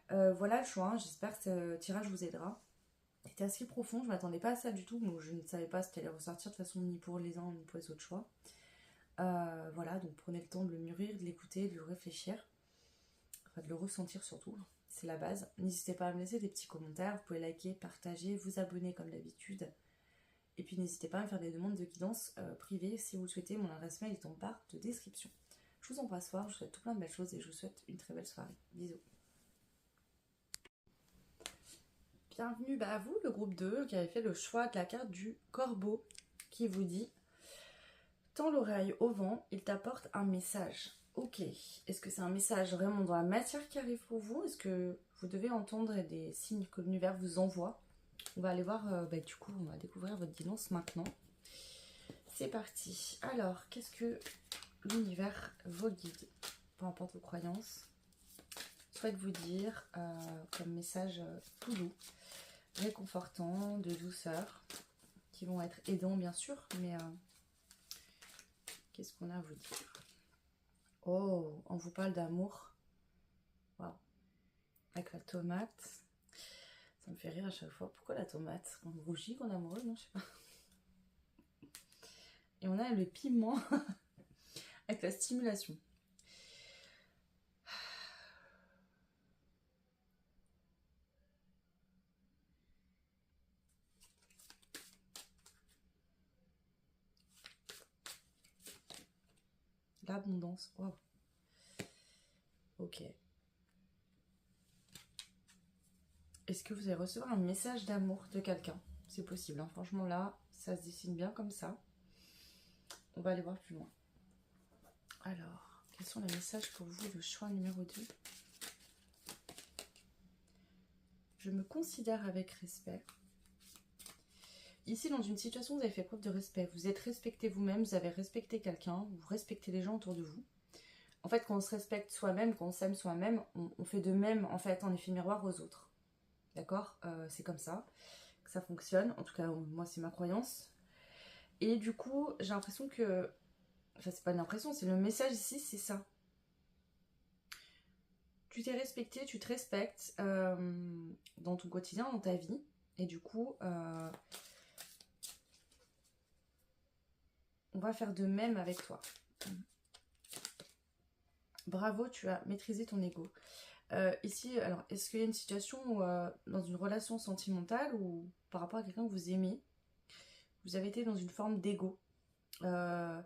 Voilà le choix, hein. J'espère que ce tirage vous aidera. C'était assez profond, je m'attendais pas à ça du tout, donc je ne savais pas ce qui allait ressortir de toute façon ni pour les uns ni pour les autres choix. Voilà, donc prenez le temps de le mûrir, de l'écouter, de le réfléchir, enfin de le ressentir surtout, c'est la base. N'hésitez pas à me laisser des petits commentaires, vous pouvez liker, partager, vous abonner comme d'habitude. Et puis n'hésitez pas à me faire des demandes de guidance privées si vous le souhaitez, mon adresse mail est en barre de description. Je vous embrasse fort, je vous souhaite tout plein de belles choses et je vous souhaite une très belle soirée. Bisous. Bienvenue à vous, le groupe 2, qui avait fait le choix de la carte du corbeau, qui vous dit « Tends l'oreille au vent, il t'apporte un message. » Ok, est-ce que c'est un message vraiment dans la matière qui arrive pour vous? Est-ce que vous devez entendre des signes que l'univers vous envoie? On va aller voir, du coup, on va découvrir votre guidance maintenant. C'est parti. Alors, qu'est-ce que l'univers, vos guides, peu importe vos croyances, souhaite vous dire comme message tout doux, réconfortant, de douceur, qui vont être aidants bien sûr, mais qu'est-ce qu'on a à vous dire? Oh, on vous parle d'amour. Waouh. Avec la tomate. Ça me fait rire à chaque fois. Pourquoi la tomate? On rougit qu'on est amoureux? Non, je sais pas. Et on a le piment avec la stimulation. L'abondance. Wow. Ok. Est-ce que vous allez recevoir un message d'amour de quelqu'un? C'est possible, hein. Franchement là, ça se dessine bien comme ça. On va aller voir plus loin. Alors, quels sont les messages pour vous, le choix numéro 2? Je me considère avec respect. Ici, dans une situation, vous avez fait preuve de respect. Vous êtes respecté vous-même, vous avez respecté quelqu'un, vous respectez les gens autour de vous. En fait, quand on se respecte soi-même, quand on s'aime soi-même, on fait de même, en fait, en effet miroir aux autres. D'accord? C'est comme ça que ça fonctionne. En tout cas, moi, c'est ma croyance. Et du coup, j'ai l'impression que... Enfin, c'est pas une impression, c'est le message ici, c'est ça. Tu t'es respecté, tu te respectes dans ton quotidien, dans ta vie. Et du coup... on va faire de même avec toi. Bravo, tu as maîtrisé ton ego. Ici, alors, est-ce qu'il y a une situation où, dans une relation sentimentale ou par rapport à quelqu'un que vous aimez, vous avez été dans une forme d'ego, peu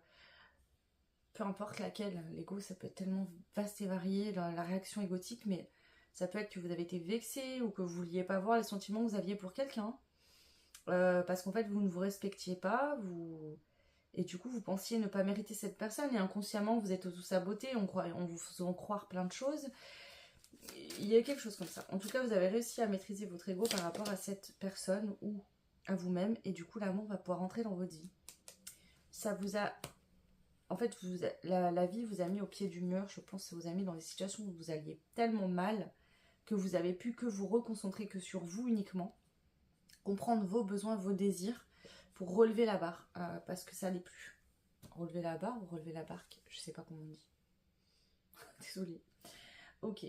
importe laquelle, l'ego ça peut être tellement vaste et varié, la réaction égotique, mais ça peut être que vous avez été vexé ou que vous ne vouliez pas voir les sentiments que vous aviez pour quelqu'un. parce qu'en fait, vous ne vous respectiez pas, et du coup, vous pensiez ne pas mériter cette personne, et inconsciemment, vous êtes auto-saboté, on vous faisant croire plein de choses. Il y a quelque chose comme ça. En tout cas, vous avez réussi à maîtriser votre ego par rapport à cette personne ou à vous-même, et du coup, l'amour va pouvoir entrer dans votre vie. Ça vous a... En fait, la vie vous a mis au pied du mur, je pense, ça vous a mis dans des situations où vous alliez tellement mal que vous avez pu que vous reconcentrer que sur vous uniquement, comprendre vos besoins, vos désirs, pour relever la barre, parce que ça n'allait plus. Relever la barre ou relever la barque, je sais pas comment on dit. Désolée. Ok.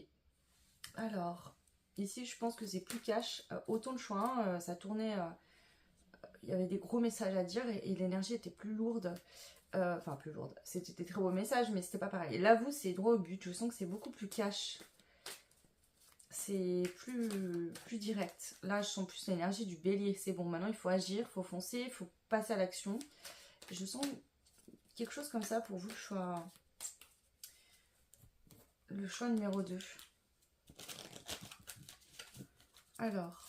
Alors, ici, je pense que c'est plus cash. Autant de choix, ça tournait... il y avait des gros messages à dire et l'énergie était plus lourde. Enfin, plus lourde. C'était des très beaux messages, mais c'était pas pareil. Là, vous, c'est droit au but. Je sens que c'est beaucoup plus cash. C'est plus direct. Là, je sens plus l'énergie du bélier. C'est bon, maintenant, il faut agir, il faut foncer, il faut passer à l'action. Je sens quelque chose comme ça pour vous, le choix numéro 2. Alors,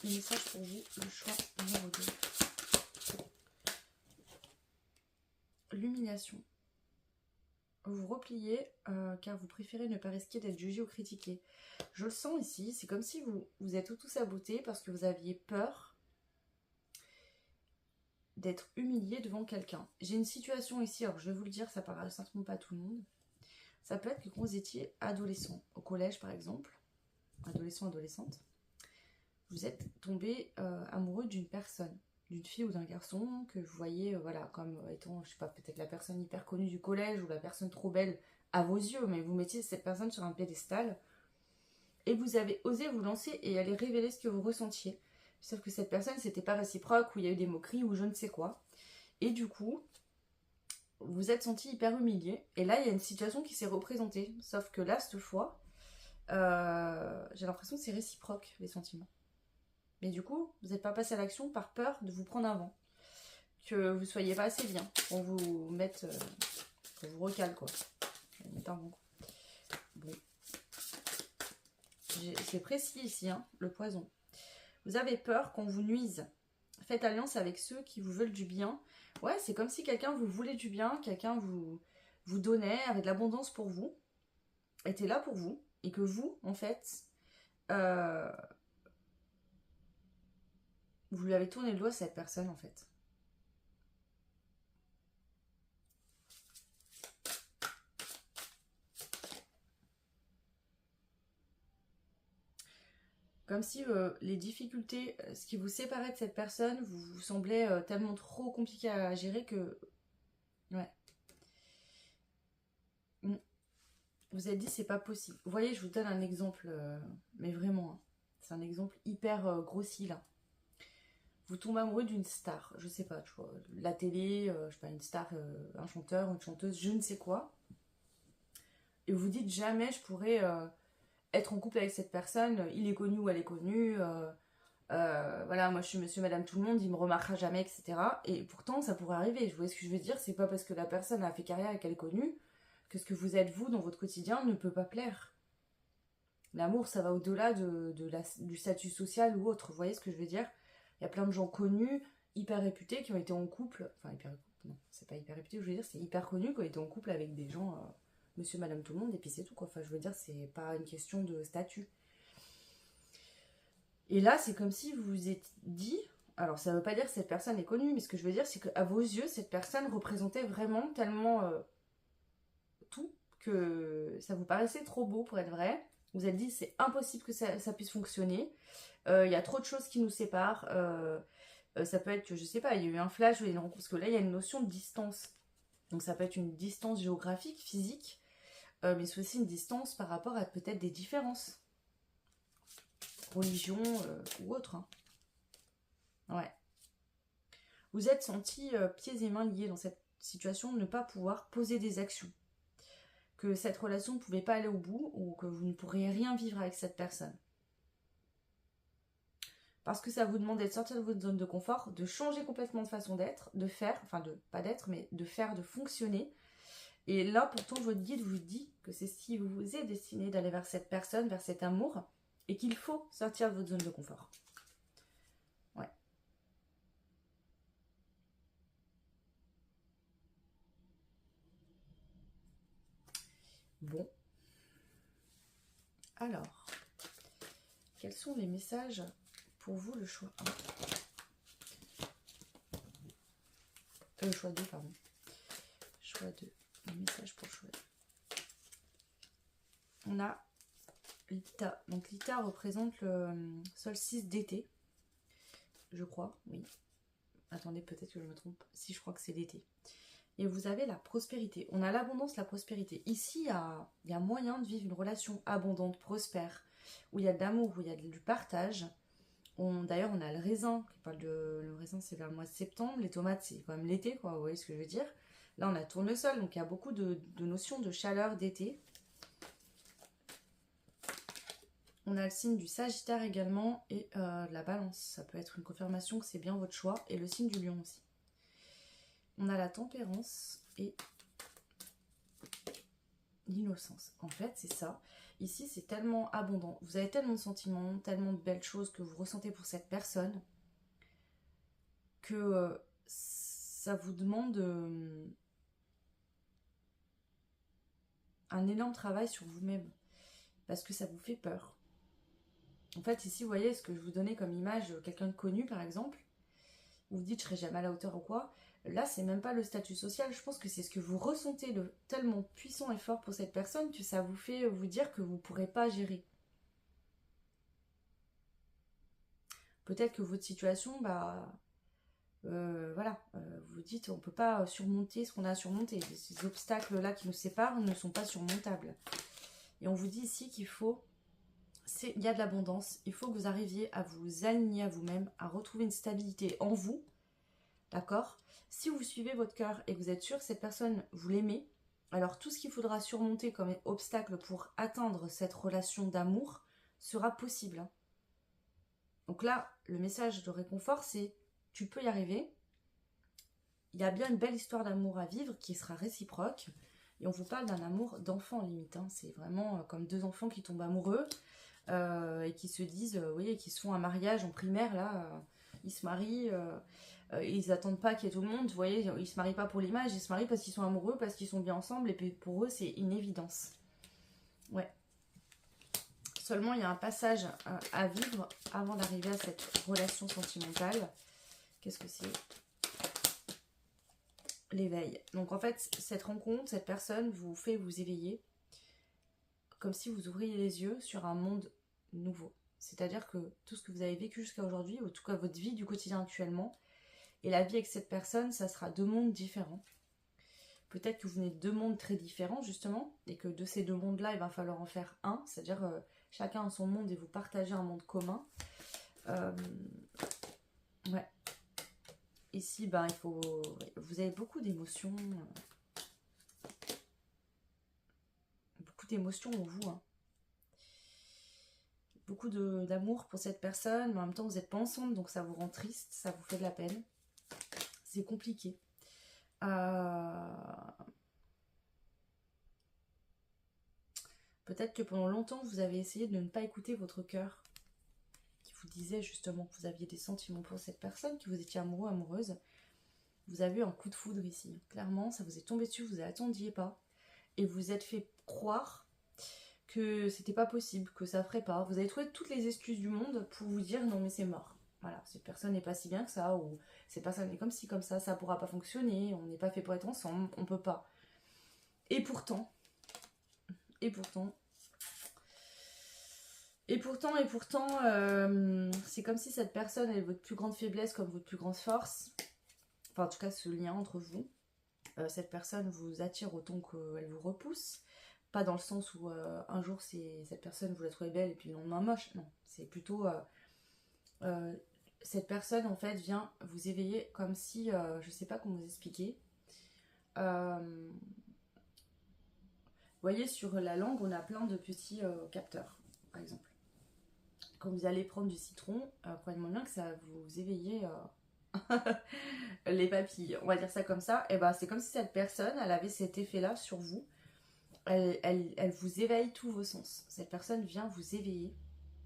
le message pour vous, le choix numéro 2. L'humiliation. Vous repliez car vous préférez ne pas risquer d'être jugé ou critiqué. Je le sens ici, c'est comme si vous êtes auto-saboté parce que vous aviez peur d'être humilié devant quelqu'un. J'ai une situation ici, alors je vais vous le dire, ça parle certainement pas à tout le monde. Ça peut être que quand vous étiez adolescent, au collège par exemple, adolescent, adolescente, vous êtes tombé amoureux d'une personne, d'une fille ou d'un garçon que vous voyez voilà, comme étant, je sais pas, peut-être la personne hyper connue du collège ou la personne trop belle à vos yeux, mais vous mettiez cette personne sur un piédestal et vous avez osé vous lancer et aller révéler ce que vous ressentiez. Sauf que cette personne, c'était pas réciproque, ou il y a eu des moqueries ou je ne sais quoi. Et du coup, vous êtes senti hyper humilié. Et là, il y a une situation qui s'est représentée. Sauf que là, cette fois, j'ai l'impression que c'est réciproque, les sentiments. Mais du coup, vous n'êtes pas passé à l'action par peur de vous prendre un vent. Que vous soyez pas assez bien. On vous mette... on vous recale, quoi. Je vais mettre un vent. Bon. C'est précis ici, hein, le poison. Vous avez peur qu'on vous nuise. Faites alliance avec ceux qui vous veulent du bien. Ouais, c'est comme si quelqu'un vous voulait du bien, quelqu'un vous donnait, avait de l'abondance pour vous, était là pour vous, et que vous, en fait, vous lui avez tourné le doigt à cette personne, en fait. Comme si les difficultés, ce qui vous séparait de cette personne, vous semblait tellement trop compliqué à gérer que... Ouais. Vous avez dit c'est pas possible. Vous voyez, je vous donne un exemple, mais vraiment, hein, c'est un exemple hyper grossi là. Vous tombez amoureux d'une star, je sais pas, tu vois, la télé, je sais pas, une star, un chanteur, une chanteuse, je ne sais quoi. Et vous dites jamais je pourrais être en couple avec cette personne, il est connu ou elle est connue, voilà, moi je suis monsieur, madame, tout le monde, il me remarquera jamais, etc. Et pourtant ça pourrait arriver, vous voyez ce que je veux dire, c'est pas parce que la personne a fait carrière et qu'elle est connue que ce que vous êtes vous dans votre quotidien ne peut pas plaire. L'amour, ça va au-delà du statut social ou autre. Vous voyez ce que je veux dire? Il y a plein de gens connus, hyper réputés, qui ont été en couple. Enfin, hyper réputés, non, c'est pas hyper réputé, je veux dire, c'est hyper connu, qui ont été en couple avec des gens, monsieur, madame, tout le monde, et puis c'est tout, quoi. Enfin, je veux dire, c'est pas une question de statut. Et là, c'est comme si vous vous êtes dit. Alors, ça veut pas dire que cette personne est connue, mais ce que je veux dire, c'est qu'à vos yeux, cette personne représentait vraiment tellement tout que ça vous paraissait trop beau pour être vrai. Vous êtes dit c'est impossible que ça puisse fonctionner. Il y a trop de choses qui nous séparent. Ça peut être que, je sais pas, il y a eu un flash, ou une rencontre, parce que là il y a une notion de distance. Donc ça peut être une distance géographique, physique, mais c'est aussi une distance par rapport à peut-être des différences. Religion ou autre. Hein. Ouais. Vous êtes senti pieds et mains liés dans cette situation, de ne pas pouvoir poser des actions. Que cette relation ne pouvait pas aller au bout ou que vous ne pourriez rien vivre avec cette personne. Parce que ça vous demandait de sortir de votre zone de confort, de changer complètement de façon d'être, de faire, enfin de pas d'être, mais de faire, de fonctionner. Et là, pourtant, votre guide vous dit que c'est ce qui vous est destiné d'aller vers cette personne, vers cet amour, et qu'il faut sortir de votre zone de confort. Ouais. Bon. Alors, quels sont les messages pour vous, le choix 1 le choix 2, pardon. Choix 2. Les messages pour le choix 2. On a l'Ita. Donc l'Ita représente le solstice d'été. Je crois, oui. Attendez, peut-être que je me trompe. Si, je crois que c'est l'été. Et vous avez la prospérité. On a l'abondance, la prospérité. Ici, il y a moyen de vivre une relation abondante, prospère, où il y a de l'amour, où il y a du partage. D'ailleurs, on a le raisin, qui parle de... Le raisin, c'est vers le mois de septembre. Les tomates, c'est quand même l'été, quoi. Vous voyez ce que je veux dire? Là, on a tournesol, donc il y a beaucoup de notions de chaleur d'été. On a le signe du Sagittaire également et la Balance. Ça peut être une confirmation que c'est bien votre choix. Et le signe du Lion aussi. On a la Tempérance et l'innocence. En fait, c'est ça. Ici, c'est tellement abondant. Vous avez tellement de sentiments, tellement de belles choses que vous ressentez pour cette personne que ça vous demande un énorme travail sur vous-même. Parce que ça vous fait peur. En fait, ici, vous voyez ce que je vous donnais comme image, quelqu'un de connu, par exemple. Vous vous dites, je serai jamais à la hauteur ou quoi. Là, c'est même pas le statut social. Je pense que c'est ce que vous ressentez tellement puissant et fort pour cette personne que ça vous fait vous dire que vous ne pourrez pas gérer. Peut-être que votre situation, vous dites, on ne peut pas surmonter ce qu'on a à surmonter. Ces obstacles-là qui nous séparent ne sont pas surmontables. Et on vous dit ici qu'il faut... Il y a de l'abondance, il faut que vous arriviez à vous aligner à vous-même, à retrouver une stabilité en vous, d'accord? Si vous suivez votre cœur et que vous êtes sûr que cette personne, vous l'aimez, alors tout ce qu'il faudra surmonter comme obstacle pour atteindre cette relation d'amour sera possible. Donc là, le message de réconfort, c'est tu peux y arriver. Il y a bien une belle histoire d'amour à vivre qui sera réciproque. Et on vous parle d'un amour d'enfant limite. Hein. C'est vraiment comme deux enfants qui tombent amoureux. Et qui se disent, oui, qui se font un mariage en primaire, là, ils se marient, ils attendent pas qu'il y ait tout le monde, vous voyez, ils se marient pas pour l'image, ils se marient parce qu'ils sont amoureux, parce qu'ils sont bien ensemble, et puis pour eux, c'est une évidence. Ouais. Seulement, il y a un passage à vivre avant d'arriver à cette relation sentimentale. Qu'est-ce que c'est? L'éveil. Donc en fait, cette rencontre, cette personne vous fait vous éveiller, comme si vous ouvriez les yeux sur un monde nouveau. C'est-à-dire que tout ce que vous avez vécu jusqu'à aujourd'hui, ou en tout cas votre vie du quotidien actuellement, et la vie avec cette personne, ça sera deux mondes différents. Peut-être que vous venez de deux mondes très différents, justement, et que de ces deux mondes-là, il va falloir en faire un, c'est-à-dire chacun a son monde et vous partagez un monde commun. Ouais. Ici, il faut... Vous avez beaucoup d'émotions... Beaucoup d'émotions en vous, hein. Beaucoup d'amour pour cette personne, mais en même temps vous n'êtes pas ensemble, donc ça vous rend triste, ça vous fait de la peine. C'est compliqué. Peut-être que pendant longtemps vous avez essayé de ne pas écouter votre cœur, qui vous disait justement que vous aviez des sentiments pour cette personne, que vous étiez amoureux, amoureuse. Vous avez eu un coup de foudre ici. Clairement, ça vous est tombé dessus, vous n'attendiez pas. Et vous êtes fait croire que c'était pas possible, que ça ferait pas. Vous avez trouvé toutes les excuses du monde pour vous dire non mais c'est mort. Voilà, cette personne n'est pas si bien que ça, ou cette personne est comme ci, comme ça pourra pas fonctionner, on n'est pas fait pour être ensemble, on peut pas. Et pourtant, c'est comme si cette personne est votre plus grande faiblesse comme votre plus grande force. Enfin, en tout cas, ce lien entre vous. Cette personne vous attire autant qu'elle vous repousse. Pas dans le sens où un jour cette personne vous la trouvez belle et puis le lendemain moche. Non, c'est plutôt cette personne en fait vient vous éveiller comme si, je sais pas comment vous expliquer. Vous voyez sur la langue on a plein de petits capteurs par exemple. Quand vous allez prendre du citron, croyez-moi bien que ça va vous éveiller les papilles, on va dire ça comme ça. Et c'est comme si cette personne elle avait cet effet là sur vous. Elle vous éveille tous vos sens. Cette personne vient vous éveiller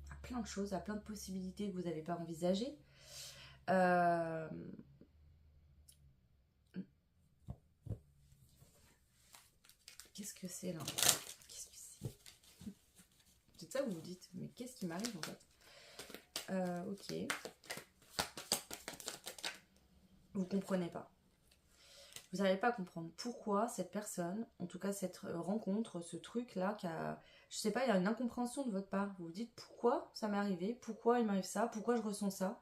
à plein de choses, à plein de possibilités que vous n'avez pas envisagées. Qu'est-ce que c'est là? de ça, vous vous dites, mais qu'est-ce qui m'arrive en fait? Ok. Vous comprenez pas. Vous n'arrivez pas à comprendre pourquoi cette personne, en tout cas cette rencontre, ce truc-là, je sais pas, il y a une incompréhension de votre part. Vous vous dites pourquoi ça m'est arrivé, pourquoi il m'arrive ça, pourquoi je ressens ça.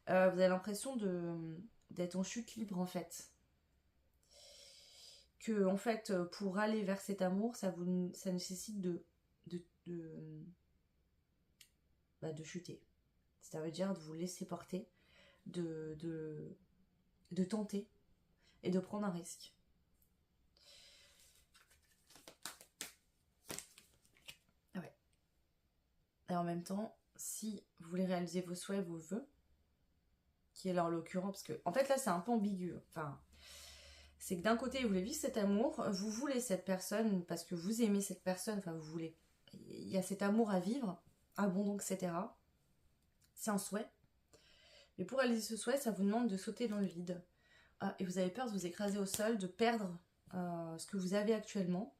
Vous avez l'impression d'être en chute libre en fait. Que en fait, pour aller vers cet amour, ça nécessite de chuter. Ça veut dire de vous laisser porter, de tenter et de prendre un risque. Ouais. Et en même temps, si vous voulez réaliser vos souhaits, vos vœux, qui est là en l'occurrence, parce que en fait là c'est un peu ambigu. Enfin, c'est que d'un côté vous voulez vivre cet amour, vous voulez cette personne parce que vous aimez cette personne, enfin vous voulez. Il y a cet amour à vivre, abondant, etc. C'est un souhait. Mais pour réaliser ce souhait, ça vous demande de sauter dans le vide. Et vous avez peur de vous écraser au sol, de perdre ce que vous avez actuellement.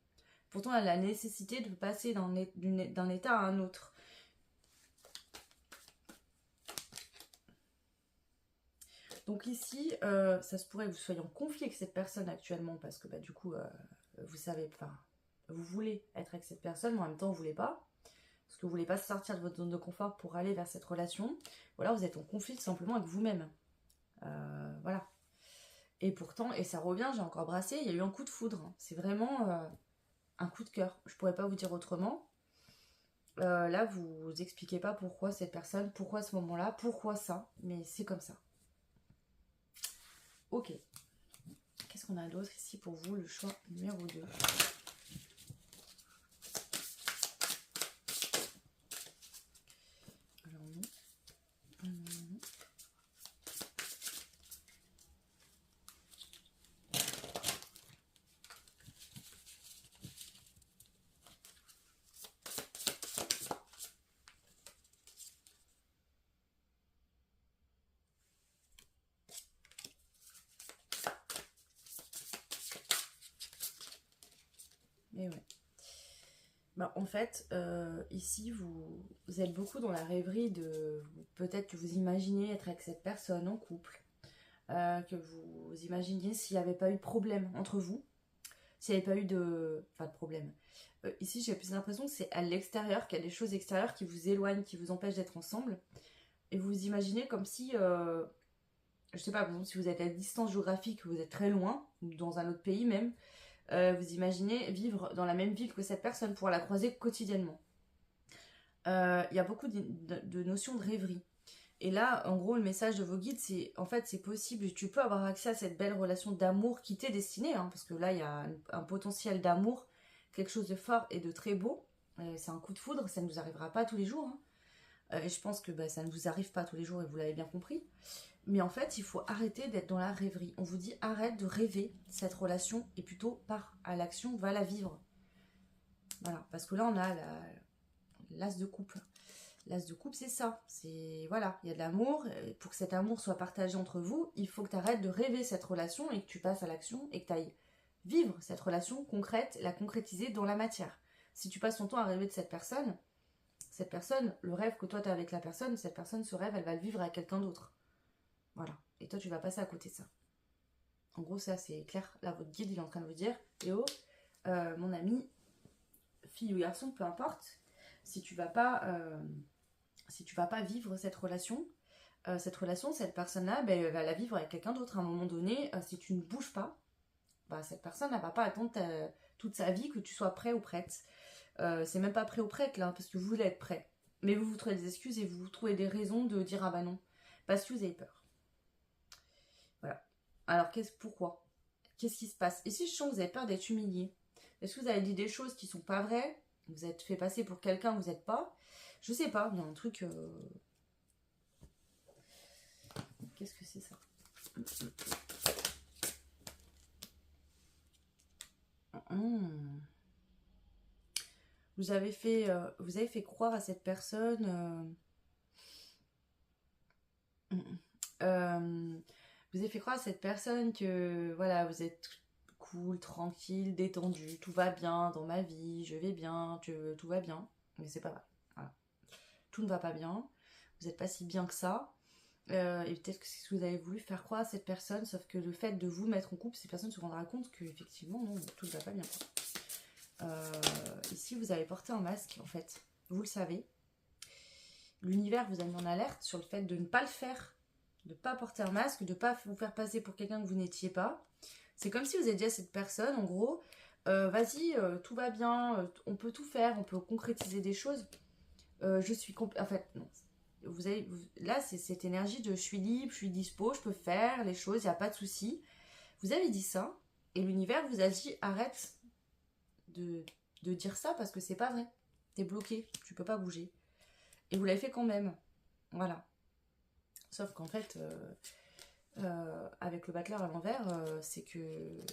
Pourtant, il y a la nécessité de passer d'un état à un autre. Donc ici, ça se pourrait que vous soyez en conflit avec cette personne actuellement, parce que du coup, vous savez, enfin, vous voulez être avec cette personne, mais en même temps, vous voulez pas. Parce que vous voulez pas sortir de votre zone de confort pour aller vers cette relation. Ou alors, vous êtes en conflit tout simplement avec vous-même. Voilà. Et pourtant, et ça revient, j'ai encore brassé, il y a eu un coup de foudre. C'est vraiment un coup de cœur. Je pourrais pas vous dire autrement. Là, vous expliquez pas pourquoi cette personne, pourquoi ce moment-là, pourquoi ça, mais c'est comme ça. Ok. Qu'est-ce qu'on a d'autre ici pour vous, le choix numéro 2? Alors non. Mais ouais. En fait, ici, vous êtes beaucoup dans la rêverie de... Peut-être que vous imaginez être avec cette personne en couple, que vous imaginiez s'il n'y avait pas eu de problème entre vous, s'il n'y avait pas eu de... Enfin, de problème. Ici, j'ai plus l'impression que c'est à l'extérieur, qu'il y a des choses extérieures qui vous éloignent, qui vous empêchent d'être ensemble. Et vous vous imaginez comme si... je sais pas, par exemple, si vous êtes à distance géographique, vous êtes très loin, ou dans un autre pays même, vous imaginez vivre dans la même ville que cette personne, pour la croiser quotidiennement. Il y a beaucoup de notions de rêverie. Et là, en gros, le message de vos guides, c'est en fait, c'est possible, tu peux avoir accès à cette belle relation d'amour qui t'est destinée, hein, parce que là, il y a un potentiel d'amour, quelque chose de fort et de très beau. C'est un coup de foudre, ça ne nous arrivera pas tous les jours. Hein. Et je pense que ça ne vous arrive pas tous les jours, et vous l'avez bien compris. Mais en fait, il faut arrêter d'être dans la rêverie. On vous dit, arrête de rêver cette relation, et plutôt pars à l'action, va la vivre. Voilà, parce que là, on a l'as de coupe. L'as de coupe, c'est ça. C'est voilà, il y a de l'amour. Pour que cet amour soit partagé entre vous, il faut que tu arrêtes de rêver cette relation et que tu passes à l'action et que tu ailles vivre cette relation concrète, la concrétiser dans la matière. Si tu passes ton temps à rêver de cette personne, le rêve que toi tu as avec la personne, cette personne, ce rêve, elle va le vivre avec quelqu'un d'autre. Voilà. Et toi, tu vas passer à côté de ça. En gros, ça, c'est clair. Là, votre guide, il est en train de vous dire, Léo, mon ami, fille ou garçon, peu importe, si tu vas pas vivre cette relation, cette personne-là, elle va la vivre avec quelqu'un d'autre. À un moment donné, si tu ne bouges pas, cette personne, elle va pas attendre toute sa vie que tu sois prêt ou prête. C'est même pas prêt ou prête là, parce que vous voulez être prêt. Mais vous trouvez des excuses et vous trouvez des raisons de dire ah bah non, parce que vous avez peur. Voilà. Alors pourquoi? Qu'est-ce qui se passe? Et si je sens que vous avez peur d'être humilié? Est-ce que vous avez dit des choses qui sont pas vraies? Vous êtes fait passer pour quelqu'un que vous n'êtes pas? Je sais pas, il y a un truc... Qu'est-ce que c'est ça? Vous avez fait croire à cette personne... vous avez fait croire à cette personne que voilà, vous êtes cool, tranquille, détendu, tout va bien dans ma vie, je vais bien, tout va bien. Mais c'est pas vrai. tout ne va pas bien, vous n'êtes pas si bien que ça, et peut-être que c'est ce que vous avez voulu faire croire à cette personne, sauf que le fait de vous mettre en couple, cette personne se rendra compte qu'effectivement, non, tout ne va pas bien. Ici, vous avez porté un masque, en fait, vous le savez. L'univers vous a mis en alerte sur le fait de ne pas le faire, de ne pas porter un masque, de ne pas vous faire passer pour quelqu'un que vous n'étiez pas. C'est comme si vous avez dit à cette personne, en gros, vas-y, tout va bien, on peut tout faire, on peut concrétiser des choses. Je suis... En fait, non. Là, c'est cette énergie de je suis libre, je suis dispo, je peux faire les choses, il n'y a pas de souci. Vous avez dit ça, et l'univers vous a dit arrête de dire ça parce que c'est pas vrai. T'es bloqué, tu peux pas bouger. Et vous l'avez fait quand même. Voilà. Sauf qu'en fait, avec le battleur à l'envers, c'est qu'il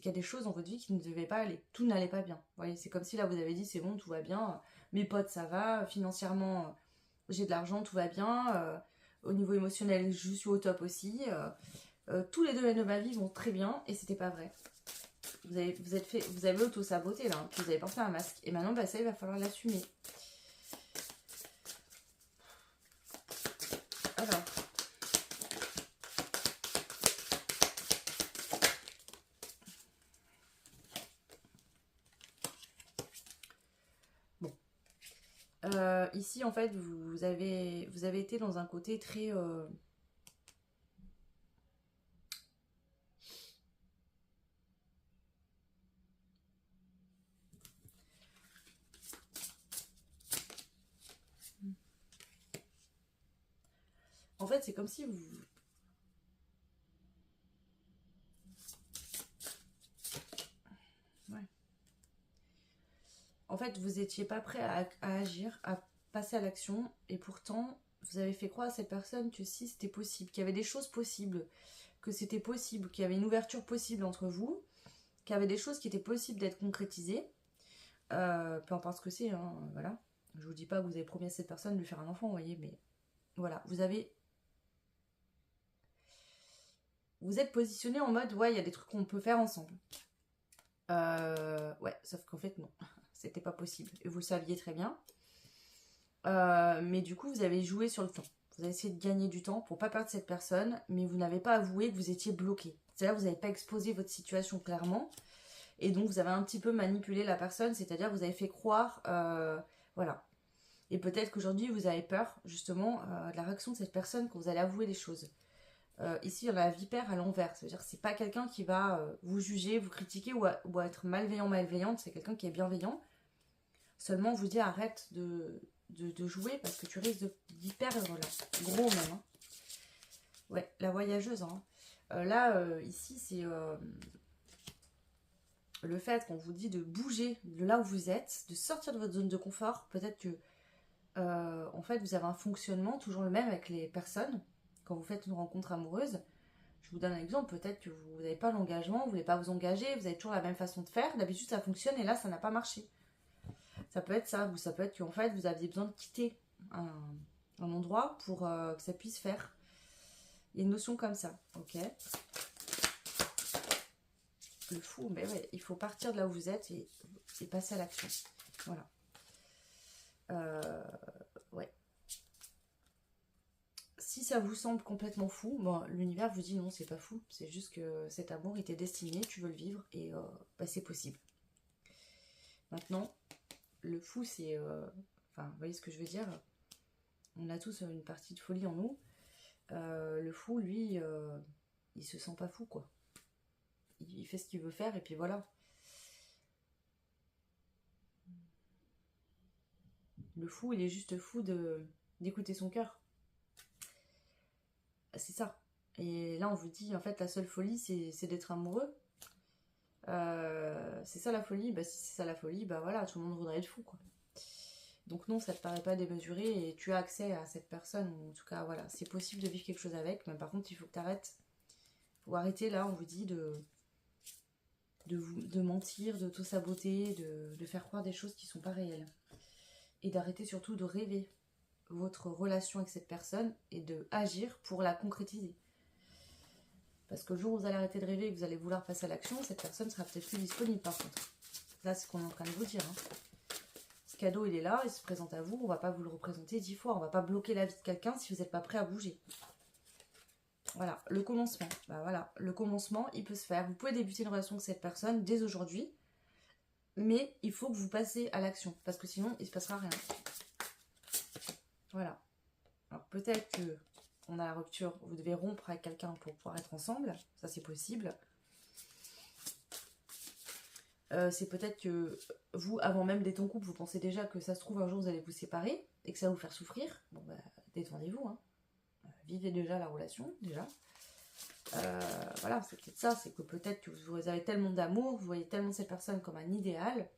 y a des choses dans votre vie qui ne devaient pas aller. Tout n'allait pas bien. Vous voyez, c'est comme si là vous avez dit c'est bon, tout va bien. Mes potes, ça va. Financièrement, j'ai de l'argent, tout va bien. Au niveau émotionnel, je suis au top aussi. Tous les domaines de ma vie vont très bien. Et c'était pas vrai. Vous avez auto-saboté là. Puis vous avez porté un masque. Et maintenant, bah, ça, il va falloir l'assumer. Alors. Bon. Ici, en fait, vous avez été dans un côté très... En fait, c'est comme si vous... Ouais. En fait, vous n'étiez pas prêt à agir, à passer à l'action. Et pourtant, vous avez fait croire à cette personne que si c'était possible, qu'il y avait des choses possibles, que c'était possible, qu'il y avait une ouverture possible entre vous, qu'il y avait des choses qui étaient possibles d'être concrétisées. Peu importe ce que c'est, hein, voilà. Je vous dis pas que vous avez promis à cette personne de lui faire un enfant, vous voyez, mais voilà, vous êtes positionné en mode, ouais, il y a des trucs qu'on peut faire ensemble. Ouais, sauf qu'en fait, non, c'était pas possible. Et vous le saviez très bien. Mais du coup, vous avez joué sur le temps. Vous avez essayé de gagner du temps pour pas perdre cette personne, mais vous n'avez pas avoué que vous étiez bloqué. C'est-à-dire que vous n'avez pas exposé votre situation clairement. Et donc, vous avez un petit peu manipulé la personne, c'est-à-dire que vous avez fait croire... voilà. Et peut-être qu'aujourd'hui, vous avez peur, justement, de la réaction de cette personne quand vous allez avouer les choses. Ici, il y a la vipère à l'envers. C'est-à-dire que c'est pas quelqu'un qui va vous juger, vous critiquer ou être malveillante. C'est quelqu'un qui est bienveillant. Seulement, on vous dit arrête de jouer parce que tu risques d'y perdre là. Gros même. Hein. Ouais, la voyageuse. Hein. Ici, c'est le fait qu'on vous dit de bouger de là où vous êtes, de sortir de votre zone de confort. Peut-être que en fait, vous avez un fonctionnement toujours le même avec les personnes. Quand vous faites une rencontre amoureuse, je vous donne un exemple, peut-être que vous n'avez pas l'engagement, vous ne voulez pas vous engager, vous avez toujours la même façon de faire, d'habitude ça fonctionne et là ça n'a pas marché. Ça peut être ça, ou ça peut être qu'en fait vous aviez besoin de quitter un endroit pour que ça puisse faire. Il y a une notion comme ça, ok. Le fou, mais ouais, il faut partir de là où vous êtes et passer à l'action. Voilà. Ouais. Si ça vous semble complètement fou, bon, l'univers vous dit non, c'est pas fou. C'est juste que cet amour était destiné, tu veux le vivre et bah, c'est possible. Maintenant, le fou, c'est... Enfin, vous voyez ce que je veux dire? On a tous une partie de folie en nous. Le fou, lui, il se sent pas fou, quoi. Il fait ce qu'il veut faire et puis voilà. Le fou, il est juste fou d'écouter son cœur. C'est ça. Et là, on vous dit, en fait, la seule folie, c'est d'être amoureux. C'est ça la folie. Bah, si c'est ça la folie, bah voilà, tout le monde voudrait être fou, quoi. Donc non, ça te paraît pas démesuré et tu as accès à cette personne. En tout cas, voilà, c'est possible de vivre quelque chose avec. Mais par contre, il faut que tu arrêtes. Il faut arrêter, là, on vous dit de mentir, de tout saboter, de faire croire des choses qui sont pas réelles. Et d'arrêter surtout de rêver votre relation avec cette personne et de agir pour la concrétiser. Parce que le jour où vous allez arrêter de rêver et que vous allez vouloir passer à l'action, cette personne sera peut-être plus disponible par contre. Là, c'est ce qu'on est en train de vous dire. Hein. Ce cadeau, il est là, il se présente à vous. On va pas vous le représenter 10 fois. On va pas bloquer la vie de quelqu'un si vous n'êtes pas prêt à bouger. Voilà, le commencement. Bah voilà, le commencement, il peut se faire. Vous pouvez débuter une relation avec cette personne dès aujourd'hui. Mais il faut que vous passiez à l'action. Parce que sinon, il ne se passera rien. Voilà. Alors peut-être que on a la rupture, vous devez rompre avec quelqu'un pour pouvoir être ensemble. Ça, c'est possible. C'est peut-être que vous, avant même d'être en couple, vous pensez déjà que ça se trouve un jour vous allez vous séparer et que ça va vous faire souffrir. Bon, bah, détendez-vous. Hein. Vivez déjà la relation, déjà. Voilà, c'est peut-être ça. C'est que peut-être que vous avez tellement d'amour, vous voyez tellement cette personne comme un idéal,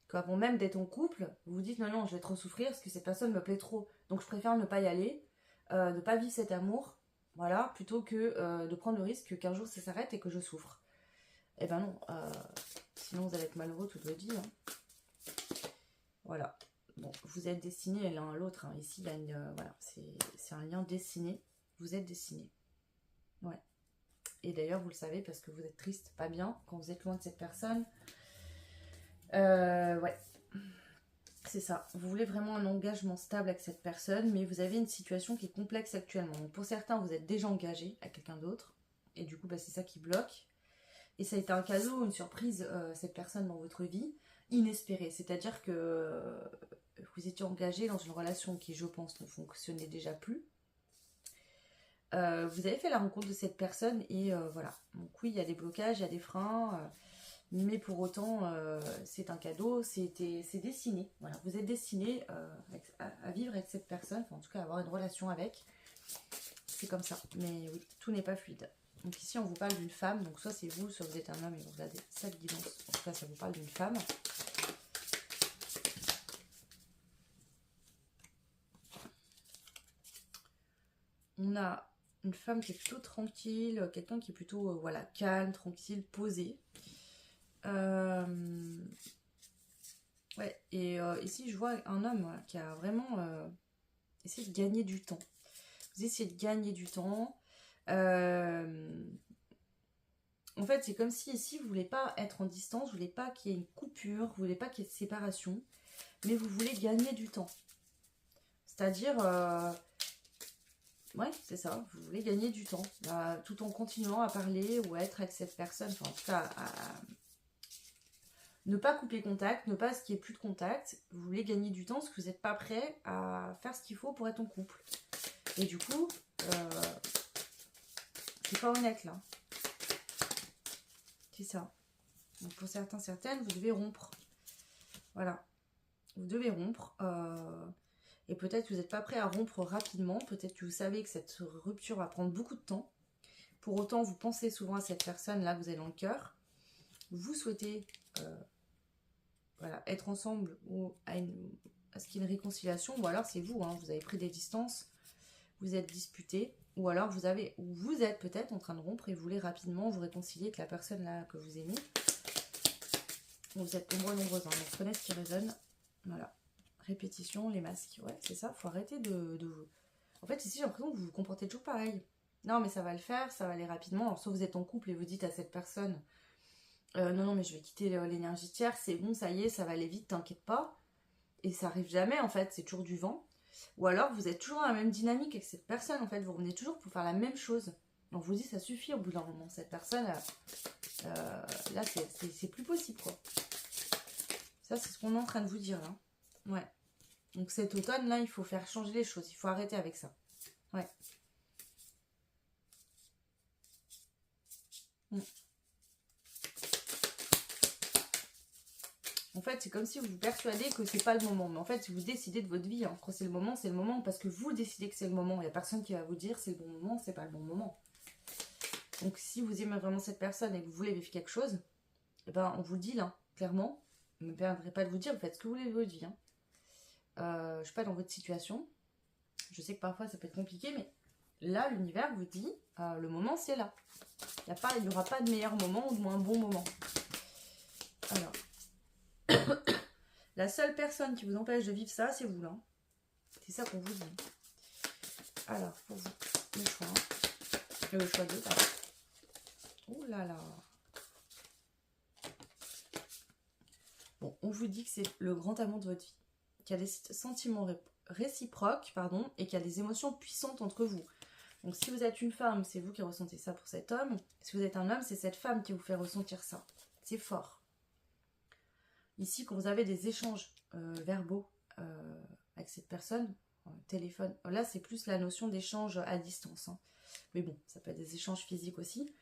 qu'avant même d'être en couple, vous vous dites non, non, je vais trop souffrir parce que cette personne me plaît trop. Donc je préfère ne pas y aller, ne pas vivre cet amour, voilà, plutôt que de prendre le risque qu'un jour ça s'arrête et que je souffre. Eh ben non, sinon vous allez être malheureux toute votre vie. Hein. Voilà. Bon, vous êtes destinés l'un à l'autre. Hein. Ici, il y a une, voilà, c'est un lien destiné. Vous êtes destinés. Ouais. Et d'ailleurs, vous le savez parce que vous êtes triste, pas bien, quand vous êtes loin de cette personne. Ouais. C'est ça. Vous voulez vraiment un engagement stable avec cette personne, mais vous avez une situation qui est complexe actuellement. Donc pour certains, vous êtes déjà engagé à quelqu'un d'autre. Et du coup, bah, c'est ça qui bloque. Et ça a été un cadeau, une surprise, cette personne dans votre vie, inespérée. C'est-à-dire que vous étiez engagé dans une relation qui, je pense, ne fonctionnait déjà plus. Vous avez fait la rencontre de cette personne et voilà. Donc oui, il y a des blocages, il y a des freins, mais pour autant, c'est un cadeau, c'est destiné. Voilà, vous êtes destiné à vivre avec cette personne, enfin, en tout cas à avoir une relation avec. C'est comme ça, mais oui, tout n'est pas fluide. Donc ici, on vous parle d'une femme, donc soit c'est vous, soit vous êtes un homme, et vous avez cette guidance. En tout cas, ça vous parle d'une femme. On a une femme qui est plutôt tranquille, quelqu'un qui est plutôt voilà, calme, tranquille, posé. Ouais, et ici je vois un homme qui a vraiment essayé de gagner du temps. Vous essayez de gagner du temps. En fait, c'est comme si ici vous voulez pas être en distance, vous voulez pas qu'il y ait une coupure, vous voulez pas qu'il y ait de séparation, mais vous voulez gagner du temps. C'est-à-dire, ouais, c'est ça, vous voulez gagner du temps, tout en continuant à parler ou à être avec cette personne, enfin en tout cas à ne pas couper contact, ne pas qu'il n'y ait plus de contact. Vous voulez gagner du temps parce que vous n'êtes pas prêt à faire ce qu'il faut pour être en couple. Et du coup, c'est pas honnête là. C'est ça. Donc pour certains, certaines, vous devez rompre. Voilà. Vous devez rompre. Et peut-être que vous n'êtes pas prêt à rompre rapidement. Peut-être que vous savez que cette rupture va prendre beaucoup de temps. Pour autant, vous pensez souvent à cette personne là, vous avez dans le cœur. Vous souhaitez voilà, être ensemble ou à ce qu'il y ait une réconciliation, ou alors c'est vous, hein, vous avez pris des distances, vous êtes disputé, ou alors vous êtes peut-être en train de rompre et vous voulez rapidement vous réconcilier avec la personne là que vous aimez. Vous êtes nombreuses, hein, donc prenez ce qui résonne. Voilà. Répétition, les masques, ouais, c'est ça, faut arrêter de... En fait, ici, j'ai l'impression que vous vous comportez toujours pareil. Non, mais ça va le faire, ça va aller rapidement. Alors, soit vous êtes en couple et vous dites à cette personne... non, mais je vais quitter l'énergie tiers, c'est bon, ça y est, ça va aller vite, t'inquiète pas. Et ça arrive jamais, en fait, c'est toujours du vent. Ou alors, vous êtes toujours dans la même dynamique avec cette personne, en fait, vous revenez toujours pour faire la même chose. Donc, vous dites, ça suffit au bout d'un moment, cette personne, là, c'est plus possible, quoi. Ça, c'est ce qu'on est en train de vous dire, là. Ouais. Donc, cet automne, là, il faut faire changer les choses, il faut arrêter avec ça. Ouais. En fait, c'est comme si vous vous persuadez que c'est pas le moment. Mais en fait, si vous décidez de votre vie, hein, quand c'est le moment parce que vous décidez que c'est le moment. Il n'y a personne qui va vous dire c'est le bon moment, c'est pas le bon moment. Donc, si vous aimez vraiment cette personne et que vous voulez vivre quelque chose, eh ben, on vous le dit là, clairement. Je ne me permettrai pas de vous dire, vous faites ce que vous voulez de votre vie. Hein. Je ne suis pas dans votre situation. Je sais que parfois ça peut être compliqué, mais là, l'univers vous dit le moment, c'est là. Il n'y aura pas de meilleur moment ou de moins bon moment. Alors. La seule personne qui vous empêche de vivre ça, c'est vous là. C'est ça qu'on vous dit. Alors, pour vous, le choix 1. Le choix 2, pardon. Oh là là. Bon, on vous dit que c'est le grand amour de votre vie, qu'il y a des sentiments réciproques, pardon, et qu'il y a des émotions puissantes entre vous. Donc si vous êtes une femme, c'est vous qui ressentez ça pour cet homme. Si vous êtes un homme, c'est cette femme qui vous fait ressentir ça. C'est fort. Ici, quand vous avez des échanges verbaux avec cette personne, téléphone, là c'est plus la notion d'échange à distance. Hein. Mais bon, ça peut être des échanges physiques aussi.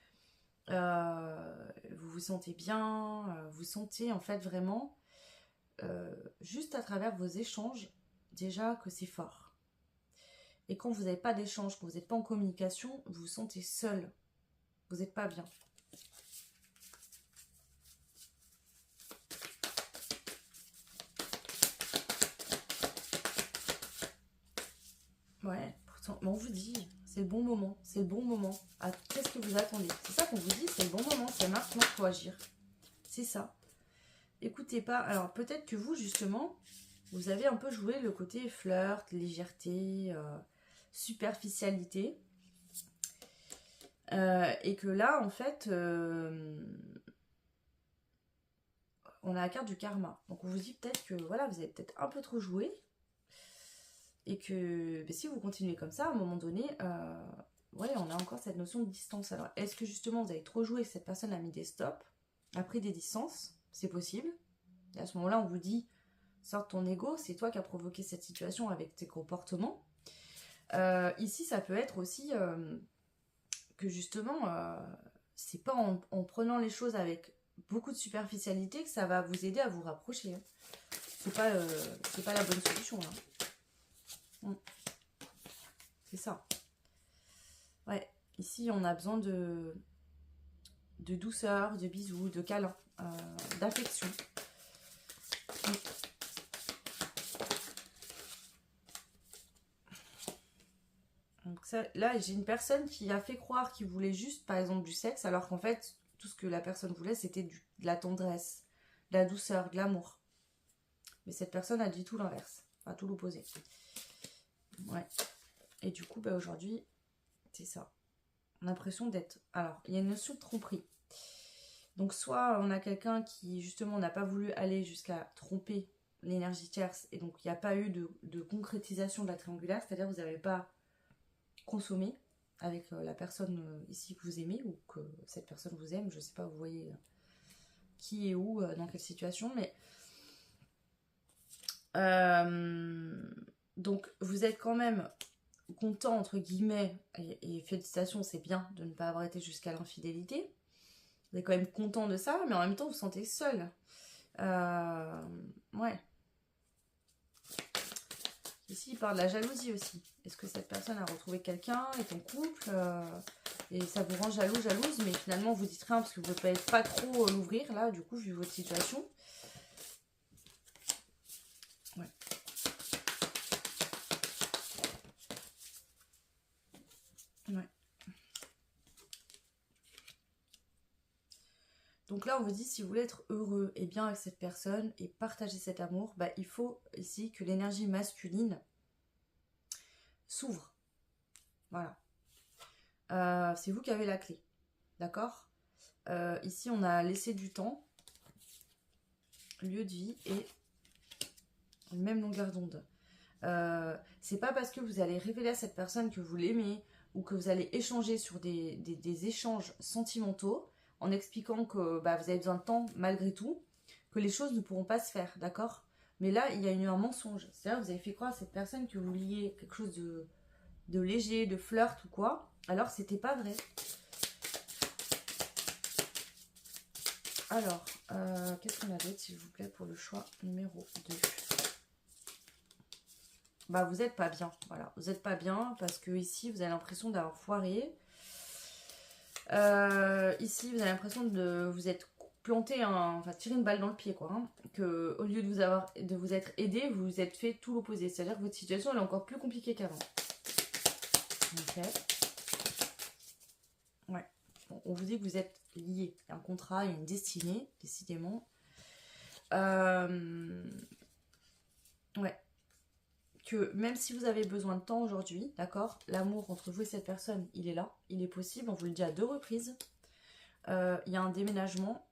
Vous vous sentez bien, vous sentez en fait vraiment, juste à travers vos échanges, déjà que c'est fort. Et quand vous n'avez pas d'échange, quand vous n'êtes pas en communication, vous vous sentez seul. Vous n'êtes pas bien. Ouais, pourtant, mais on vous dit, c'est le bon moment, c'est le bon moment. Ah, qu'est-ce que vous attendez? C'est ça qu'on vous dit, c'est le bon moment, c'est maintenant qu'il faut agir. C'est ça. Écoutez pas, alors peut-être que vous, justement, vous avez un peu joué le côté flirt, légèreté, superficialité. Et que là, en fait, on a la carte du karma. Donc on vous dit peut-être que voilà, vous avez peut-être un peu trop joué. Et que si vous continuez comme ça, à un moment donné, ouais, on a encore cette notion de distance. Alors, est-ce que justement vous avez trop joué, que cette personne a mis des stops, a pris des distances? C'est possible. Et à ce moment-là, on vous dit, sors de ton ego, c'est toi qui as provoqué cette situation avec tes comportements. Ici, ça peut être aussi que justement, c'est pas en prenant les choses avec beaucoup de superficialité que ça va vous aider à vous rapprocher. Hein. C'est pas la bonne solution, là. C'est ça. Ouais, ici on a besoin de douceur, de bisous, de câlins, d'affection. Donc ça, là j'ai une personne qui a fait croire qu'il voulait juste par exemple du sexe, alors qu'en fait tout ce que la personne voulait c'était de la tendresse, de la douceur, de l'amour. Mais cette personne a dit tout l'inverse, enfin tout l'opposé. Ouais. Et du coup, bah, aujourd'hui, c'est ça. On a l'impression d'être... Alors, il y a une notion de tromperie. Donc, soit on a quelqu'un qui, justement, n'a pas voulu aller jusqu'à tromper l'énergie tierce, et donc il n'y a pas eu de concrétisation de la triangulaire, c'est-à-dire que vous n'avez pas consommé avec la personne ici que vous aimez, ou que cette personne vous aime, je ne sais pas, vous voyez qui et où, dans quelle situation, mais... donc, vous êtes quand même... content entre guillemets, et félicitations, c'est bien de ne pas avoir été jusqu'à l'infidélité, vous êtes quand même content de ça, mais en même temps vous vous sentez seul. Ouais. Ici il parle de la jalousie aussi. Est-ce que cette personne a retrouvé quelqu'un, est en couple, et ça vous rend jalouse, mais finalement vous dites rien parce que vous ne pouvez pas trop l'ouvrir là, du coup, vu votre situation. Ouais. Ouais. Donc là, on vous dit, si vous voulez être heureux et bien avec cette personne et partager cet amour, bah, il faut ici que l'énergie masculine s'ouvre. Voilà. C'est vous qui avez la clé. D'accord ? Ici, on a laissé du temps, lieu de vie et même longueur d'onde. C'est pas parce que vous allez révéler à cette personne que vous l'aimez ou que vous allez échanger sur des échanges sentimentaux en expliquant que bah, vous avez besoin de temps malgré tout, que les choses ne pourront pas se faire, d'accord? Mais là, il y a eu un mensonge. C'est-à-dire que vous avez fait croire à cette personne que vous vouliez quelque chose de léger, de flirt ou quoi, alors c'était pas vrai. Alors, qu'est-ce qu'on a d'autre, s'il vous plaît, pour le choix numéro 2? Bah, vous n'êtes pas bien, voilà. Vous n'êtes pas bien parce que ici, vous avez l'impression d'avoir foiré. Ici, vous avez l'impression de vous être planté, enfin tirer une balle dans le pied, quoi. Hein, que au lieu de vous être aidé, vous vous êtes fait tout l'opposé. C'est-à-dire que votre situation elle est encore plus compliquée qu'avant. Ok. Ouais. Bon, on vous dit que vous êtes liés. Il y a un contrat, il y a une destinée, décidément. Ouais. Que même si vous avez besoin de temps aujourd'hui, d'accord, l'amour entre vous et cette personne, il est là, il est possible, on vous le dit à 2 reprises. Il y a un déménagement,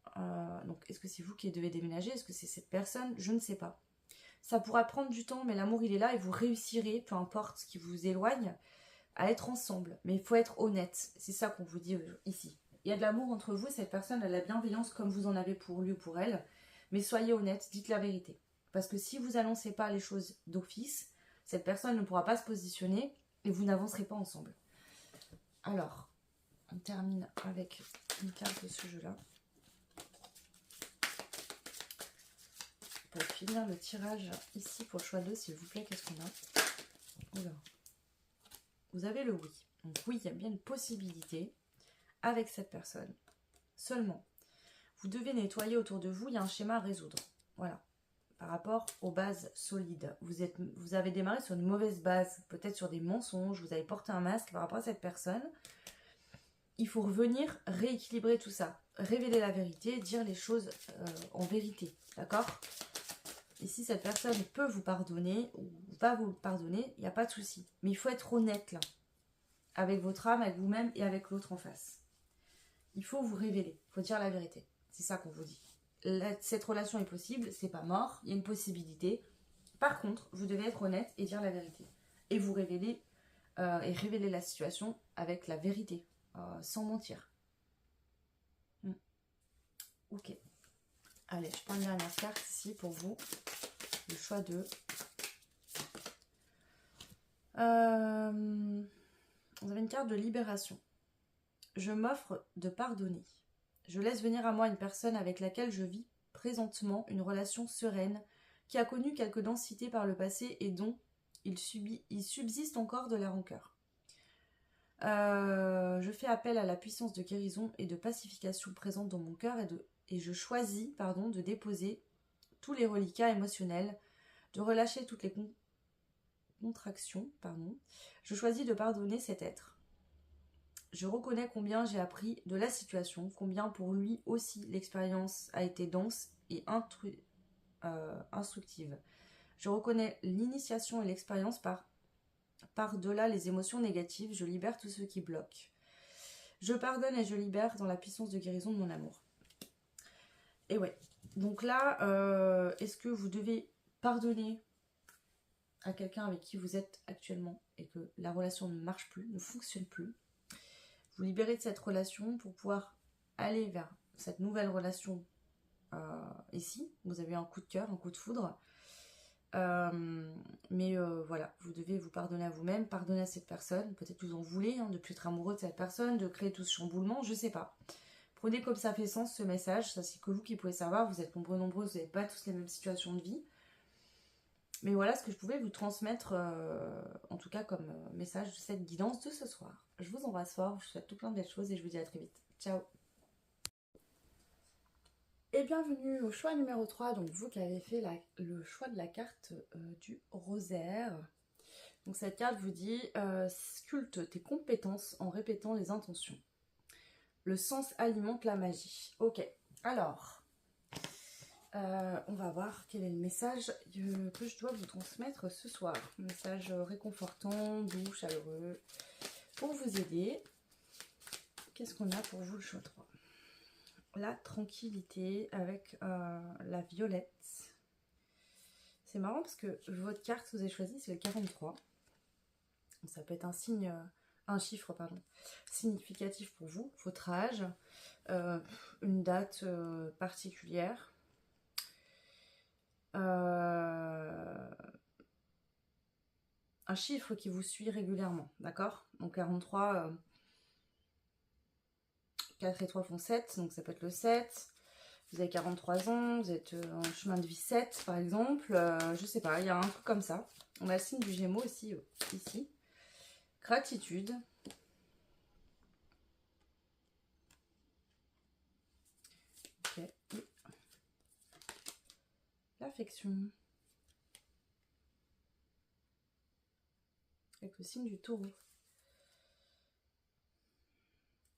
Donc, est-ce que c'est vous qui devez déménager? Est-ce que c'est cette personne? Je ne sais pas. Ça pourra prendre du temps, mais l'amour, il est là et vous réussirez, peu importe ce qui vous éloigne, à être ensemble. Mais il faut être honnête. C'est ça qu'on vous dit ici. Il y a de l'amour entre vous et cette personne a de la bienveillance comme vous en avez pour lui ou pour elle. Mais soyez honnête, dites la vérité. Parce que si vous annoncez pas les choses d'office, cette personne ne pourra pas se positionner et vous n'avancerez pas ensemble. Alors, on termine avec une carte de ce jeu-là. Pour finir le tirage ici pour le choix 2, s'il vous plaît, qu'est-ce qu'on a? Oula. Vous avez le oui. Donc oui, il y a bien une possibilité avec cette personne. Seulement, vous devez nettoyer autour de vous, il y a un schéma à résoudre. Voilà. Par rapport aux bases solides. Vous avez démarré sur une mauvaise base, peut-être sur des mensonges, vous avez porté un masque par rapport à cette personne. Il faut revenir rééquilibrer tout ça. Révéler la vérité, dire les choses en vérité. D'accord? Et si cette personne peut vous pardonner ou va vous pardonner, il n'y a pas de souci. Mais il faut être honnête là. Avec votre âme, avec vous-même et avec l'autre en face. Il faut vous révéler. Il faut dire la vérité. C'est ça qu'on vous dit. Cette relation est possible, c'est pas mort, il y a une possibilité. Par contre, vous devez être honnête et dire la vérité. Et vous révéler, et révéler la situation avec la vérité, sans mentir. Ok. Allez, je prends une dernière carte ici pour vous. Le choix 2. Vous avez une carte de libération. Je m'offre de pardonner. Je laisse venir à moi une personne avec laquelle je vis présentement une relation sereine, qui a connu quelques densités par le passé et dont il subsiste encore de la rancœur. Je fais appel à la puissance de guérison et de pacification présente dans mon cœur et je choisis de déposer tous les reliquats émotionnels, de relâcher toutes les contractions. Je choisis de pardonner cet être. Je reconnais combien j'ai appris de la situation, combien pour lui aussi l'expérience a été dense et instructive. Je reconnais l'initiation et l'expérience par-delà les émotions négatives. Je libère tout ce qui bloque. Je pardonne et je libère dans la puissance de guérison de mon amour. Et ouais, donc là, est-ce que vous devez pardonner à quelqu'un avec qui vous êtes actuellement et que la relation ne marche plus, ne fonctionne plus? Vous libérez de cette relation pour pouvoir aller vers cette nouvelle relation ici. Vous avez eu un coup de cœur, un coup de foudre. Voilà, vous devez vous pardonner à vous-même, pardonner à cette personne. Peut-être que vous en voulez, de ne plus être amoureux de cette personne, de créer tout ce chamboulement, je sais pas. Prenez comme ça fait sens ce message, ça c'est que vous qui pouvez savoir. Vous êtes nombreux, vous n'avez pas tous les mêmes situations de vie. Mais voilà ce que je pouvais vous transmettre, en tout cas comme message de cette guidance de ce soir. Je vous embrasse fort, je vous souhaite tout plein de belles choses et je vous dis à très vite. Ciao. Et bienvenue au choix numéro 3, donc vous qui avez fait le choix de la carte du rosaire. Donc cette carte vous dit sculpte tes compétences en répétant les intentions. Le sens alimente la magie. Ok, alors... on va voir quel est le message que je dois vous transmettre ce soir. Un message réconfortant, doux, chaleureux, pour vous aider. Qu'est-ce qu'on a pour vous le choix 3? La tranquillité avec la violette. C'est marrant parce que votre carte que vous avez choisie, c'est le 43. Ça peut être un signe, un chiffre, pardon, significatif pour vous, votre âge, une date particulière. Un chiffre qui vous suit régulièrement, d'accord? Donc 43, 4 et 3 font 7, donc ça peut être le 7. Vous avez 43 ans, vous êtes en chemin de vie 7 par exemple, je sais pas, il y a un truc comme ça. On a le signe du Gémeaux aussi, ici. Gratitude. Ok. L'affection. Avec le signe du Taureau.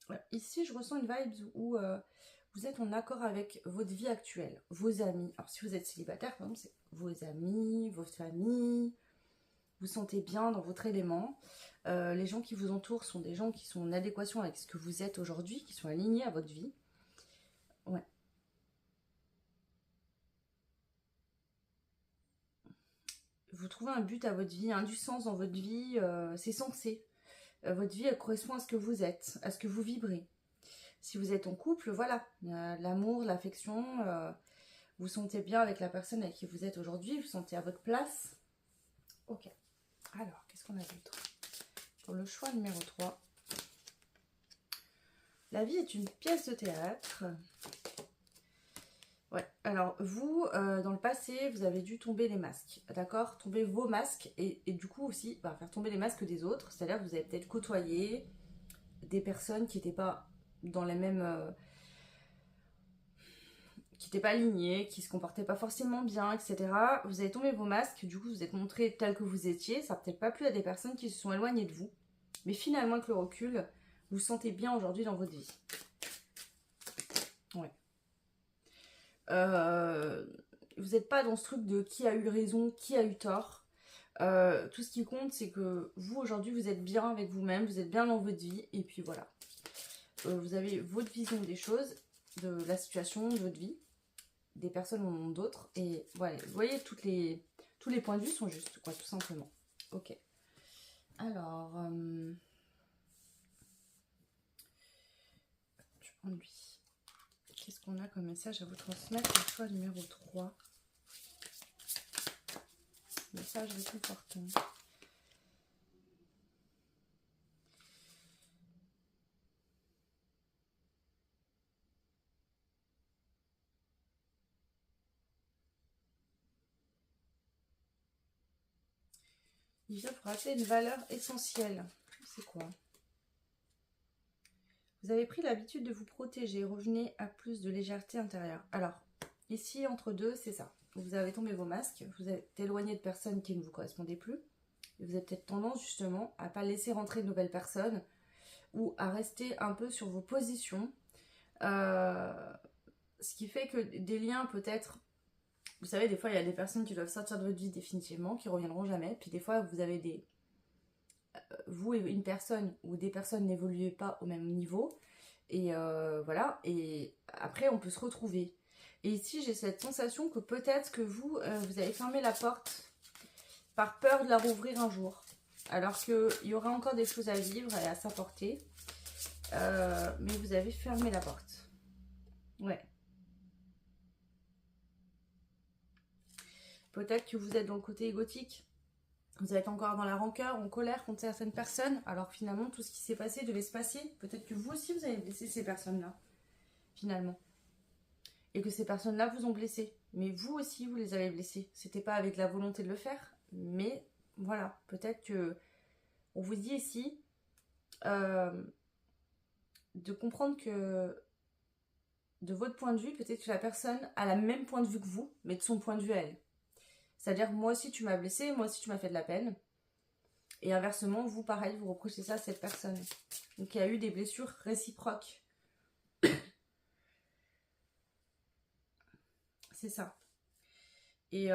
Ouais. Ici, je ressens une vibe où vous êtes en accord avec votre vie actuelle, vos amis. Alors, si vous êtes célibataire, par exemple, c'est vos amis, votre famille. Vous sentez bien dans votre élément. Les gens qui vous entourent sont des gens qui sont en adéquation avec ce que vous êtes aujourd'hui, qui sont alignés à votre vie. Ouais. vous trouvez un but à votre vie, du sens dans votre vie, c'est censé. Votre vie, elle correspond à ce que vous êtes, à ce que vous vibrez. Si vous êtes en couple, voilà, l'amour, l'affection, vous sentez bien avec la personne avec qui vous êtes aujourd'hui, vous sentez à votre place. Ok. Alors, qu'est-ce qu'on a d'autre? Pour le choix numéro 3. La vie est une pièce de théâtre. Ouais, alors vous, dans le passé, vous avez dû tomber les masques, d'accord? Tomber vos masques et du coup aussi faire tomber les masques des autres. C'est-à-dire que vous avez peut-être côtoyé des personnes qui n'étaient pas dans les mêmes... qui n'étaient pas alignées, qui se comportaient pas forcément bien, etc. Vous avez tombé vos masques, du coup vous êtes montré tel que vous étiez. Ça n'a peut-être pas plu à des personnes qui se sont éloignées de vous. Mais finalement, avec le recul, vous vous sentez bien aujourd'hui dans votre vie. Ouais. Vous n'êtes pas dans ce truc de qui a eu raison, qui a eu tort. Tout ce qui compte, c'est que vous, aujourd'hui, vous êtes bien avec vous-même, vous êtes bien dans votre vie, et puis voilà. Vous avez votre vision des choses, de la situation, de votre vie, des personnes au monde d'autres, et voilà, vous voyez, tous les points de vue sont justes, quoi, tout simplement. Ok. Alors, je prends lui. Qu'est-ce qu'on a comme message à vous transmettre? Le choix numéro 3. Message réconfortant. Il vient pour rappeler une valeur essentielle. C'est quoi? Vous avez pris l'habitude de vous protéger, revenez à plus de légèreté intérieure. Alors, ici, entre deux, c'est ça. Vous avez tombé vos masques, vous êtes éloigné de personnes qui ne vous correspondaient plus. Et vous avez peut-être tendance, justement, à ne pas laisser rentrer de nouvelles personnes ou à rester un peu sur vos positions. Ce qui fait que des liens, peut-être... Vous savez, des fois, il y a des personnes qui doivent sortir de votre vie définitivement, qui ne reviendront jamais. Puis des fois, vous avez des... Vous et une personne ou des personnes n'évoluez pas au même niveau. Et voilà. Et après, on peut se retrouver. Et ici, j'ai cette sensation que peut-être que vous, vous avez fermé la porte par peur de la rouvrir un jour. Alors qu'il y aura encore des choses à vivre et à s'apporter. Mais vous avez fermé la porte. Ouais. Peut-être que vous êtes dans le côté égotique. Vous êtes encore dans la rancœur, en colère contre certaines personnes. Alors finalement, tout ce qui s'est passé devait se passer. Peut-être que vous aussi, vous avez blessé ces personnes-là. Finalement. Et que ces personnes-là vous ont blessé. Mais vous aussi, vous les avez blessés. C'était pas avec la volonté de le faire. Mais voilà, peut-être que on vous dit ici de comprendre que de votre point de vue, peut-être que la personne a le même point de vue que vous, mais de son point de vue à elle. C'est-à-dire, moi aussi tu m'as blessé, moi aussi tu m'as fait de la peine. Et inversement, vous, pareil, vous reprochez ça à cette personne. Donc il y a eu des blessures réciproques. C'est ça. Et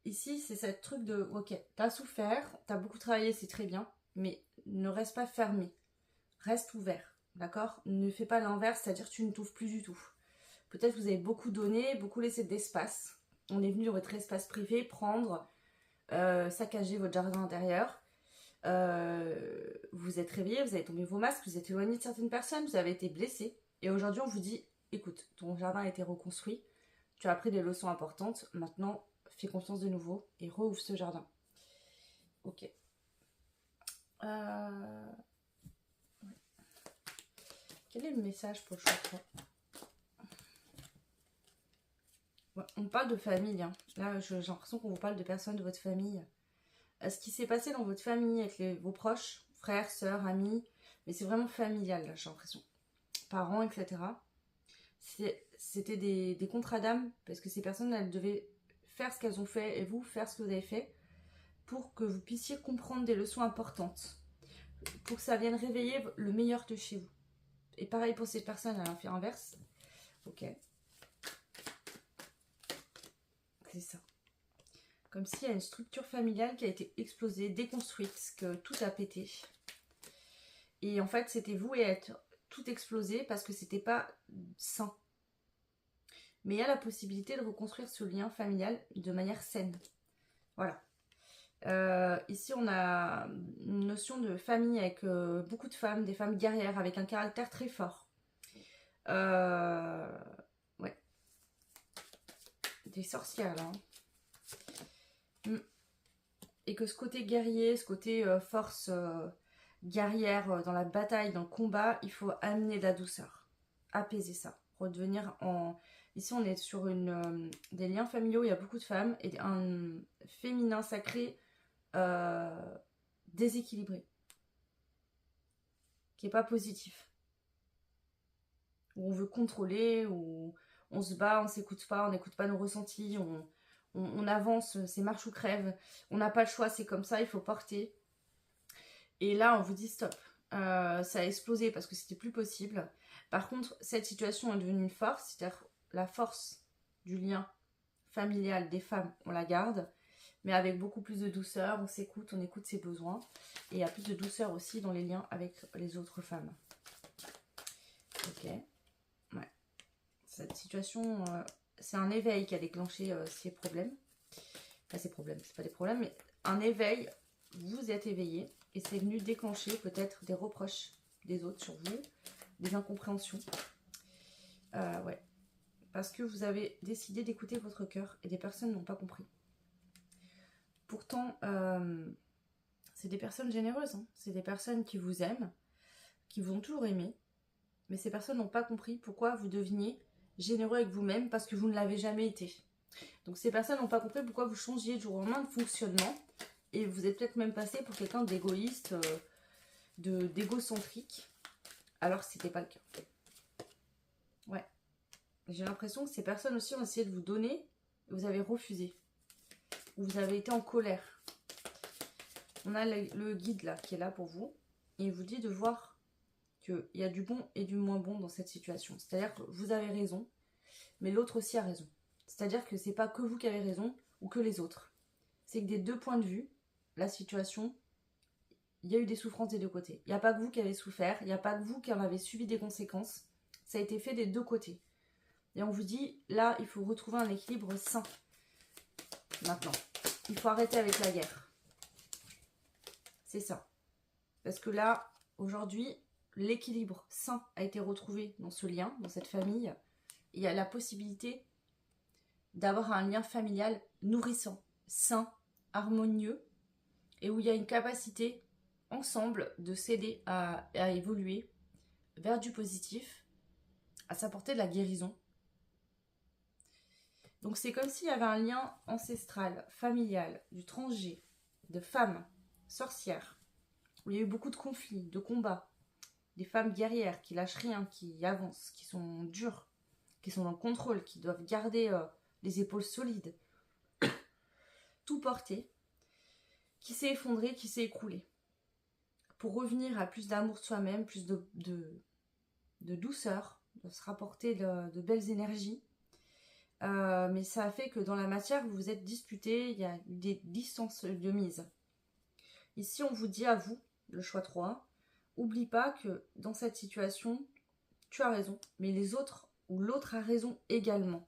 ici, c'est ce truc de, ok, t'as souffert, t'as beaucoup travaillé, c'est très bien, mais ne reste pas fermé. Reste ouvert, d'accord? Ne fais pas l'inverse, c'est-à-dire tu ne t'ouvres plus du tout. Peut-être que vous avez beaucoup donné, beaucoup laissé d'espace. On est venu dans votre espace privé prendre, saccager votre jardin intérieur. Vous êtes réveillé, vous avez tombé vos masques, vous êtes éloigné de certaines personnes, vous avez été blessé. Et aujourd'hui, on vous dit, écoute, ton jardin a été reconstruit, tu as appris des leçons importantes, maintenant, fais confiance de nouveau et rouvre ce jardin. Ok. Quel est le message pour le choix? On parle de famille. Hein. Là, j'ai l'impression qu'on vous parle de personnes de votre famille. Ce qui s'est passé dans votre famille avec vos proches, frères, sœurs, amis, mais c'est vraiment familial, là, j'ai l'impression. Parents, etc. C'était des contrats d'âme, parce que ces personnes, elles devaient faire ce qu'elles ont fait et vous faire ce que vous avez fait pour que vous puissiez comprendre des leçons importantes, pour que ça vienne réveiller le meilleur de chez vous. Et pareil pour ces personnes, elle a fait inverse. Ok. C'est ça. Comme s'il y a une structure familiale qui a été explosée, déconstruite, que tout a pété. Et en fait, c'était vous et être tout explosé parce que c'était pas sain. Mais il y a la possibilité de reconstruire ce lien familial de manière saine. Voilà. Ici, on a une notion de famille avec beaucoup de femmes, des femmes guerrières avec un caractère très fort. Ouais. Des sorcières, là. Et que ce côté guerrier, ce côté force guerrière dans la bataille, dans le combat, il faut amener de la douceur. Apaiser ça. Redevenir en... Ici, on est sur des liens familiaux, il y a beaucoup de femmes, et un féminin sacré déséquilibré, qui n'est pas positif. Où on veut contrôler, où on se bat, on s'écoute pas, on n'écoute pas nos ressentis, on avance, c'est marche ou crève, on n'a pas le choix, c'est comme ça, il faut porter. Et là, on vous dit stop. Ça a explosé parce que c'était plus possible. Par contre, cette situation est devenue une force, c'est-à-dire la force du lien familial des femmes, on la garde, mais avec beaucoup plus de douceur, on écoute ses besoins, et il y a plus de douceur aussi dans les liens avec les autres femmes. Ok. Ouais. Cette situation, c'est un éveil qui a déclenché ces problèmes. Enfin, ces problèmes, c'est pas des problèmes, mais un éveil, vous êtes éveillé, et c'est venu déclencher peut-être des reproches des autres sur vous, des incompréhensions. Ouais. Parce que vous avez décidé d'écouter votre cœur, et des personnes n'ont pas compris. Pourtant, c'est des personnes généreuses, hein. C'est des personnes qui vous aiment, qui vous ont toujours aimé, mais ces personnes n'ont pas compris pourquoi vous deveniez généreux avec vous-même parce que vous ne l'avez jamais été. Donc ces personnes n'ont pas compris pourquoi vous changiez du jour au lendemain de fonctionnement, et vous êtes peut-être même passé pour quelqu'un d'égoïste, d'égocentrique, alors que c'était pas le cas. Ouais. J'ai l'impression que ces personnes aussi ont essayé de vous donner, et vous avez refusé. Ou vous avez été en colère. On a le guide là qui est là pour vous, et il vous dit de voir qu'il y a du bon et du moins bon dans cette situation. C'est-à-dire que vous avez raison, mais l'autre aussi a raison. C'est-à-dire que c'est pas que vous qui avez raison ou que les autres. C'est que des deux points de vue, la situation, il y a eu des souffrances des deux côtés. Il n'y a pas que vous qui avez souffert, il n'y a pas que vous qui en avez subi des conséquences. Ça a été fait des deux côtés. Et on vous dit, là, il faut retrouver un équilibre sain. Maintenant, il faut arrêter avec la guerre. C'est ça. Parce que là, aujourd'hui, l'équilibre sain a été retrouvé dans ce lien, dans cette famille. Il y a la possibilité d'avoir un lien familial nourrissant, sain, harmonieux, et où il y a une capacité ensemble de s'aider à évoluer vers du positif, à s'apporter de la guérison. Donc c'est comme s'il y avait un lien ancestral, familial, du transgé, de femmes, sorcières, où il y a eu beaucoup de conflits, de combats, des femmes guerrières qui lâchent rien, qui avancent, qui sont dures, qui sont dans le contrôle, qui doivent garder les épaules solides, tout porter, qui s'est effondré, qui s'est écroulé. Pour revenir à plus d'amour de soi-même, plus de douceur, de se rapporter de belles énergies. Mais ça a fait que dans la matière, vous vous êtes disputés, il y a eu des distances de mise. Ici, on vous dit à vous, le choix 3, oublie pas que dans cette situation, tu as raison, mais les autres ou l'autre a raison également.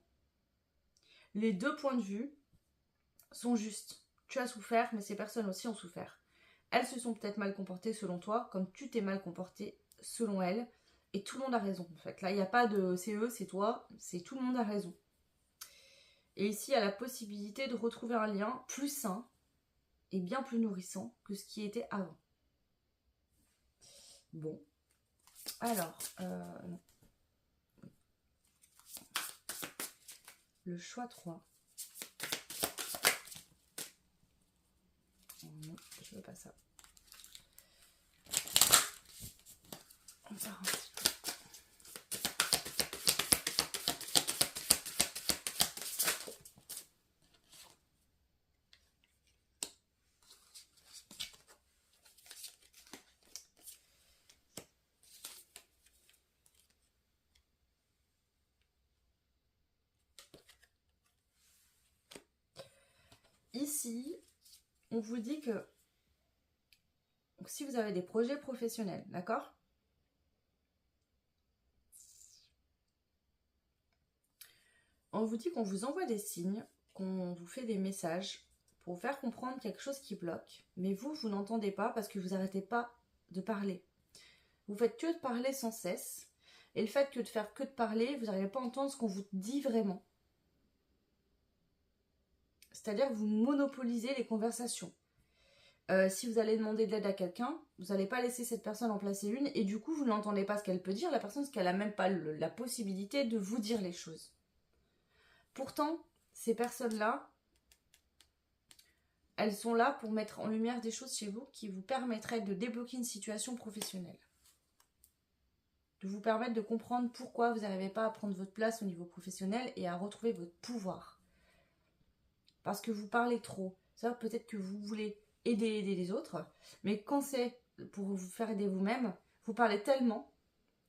Les deux points de vue sont justes. Tu as souffert, mais ces personnes aussi ont souffert. Elles se sont peut-être mal comportées selon toi, comme tu t'es mal comporté selon elles, et tout le monde a raison en fait. Là, il n'y a pas de c'est eux, c'est toi, c'est tout le monde a raison. Et ici, il y a la possibilité de retrouver un lien plus sain et bien plus nourrissant que ce qui était avant. Bon. Alors, non. Le choix 3. Oh non, je veux pas ça. On part un petit peu. Ici, on vous dit que si vous avez des projets professionnels, d'accord ? On vous dit qu'on vous envoie des signes, qu'on vous fait des messages pour vous faire comprendre quelque chose qui bloque, mais vous n'entendez pas parce que vous n'arrêtez pas de parler. Vous faites que de parler sans cesse, et le fait que de faire que de parler, vous n'arrivez pas à entendre ce qu'on vous dit vraiment. C'est-à-dire que vous monopolisez les conversations. Si vous allez demander de l'aide à quelqu'un, vous n'allez pas laisser cette personne en placer une, et du coup, vous n'entendez pas ce qu'elle peut dire, la personne, parce qu'elle n'a même pas la possibilité de vous dire les choses. Pourtant, ces personnes-là, elles sont là pour mettre en lumière des choses chez vous qui vous permettraient de débloquer une situation professionnelle. De vous permettre de comprendre pourquoi vous n'arrivez pas à prendre votre place au niveau professionnel et à retrouver votre pouvoir. Parce que vous parlez trop. Ça, peut-être que vous voulez aider les autres, mais quand c'est pour vous faire aider vous-même, vous parlez tellement,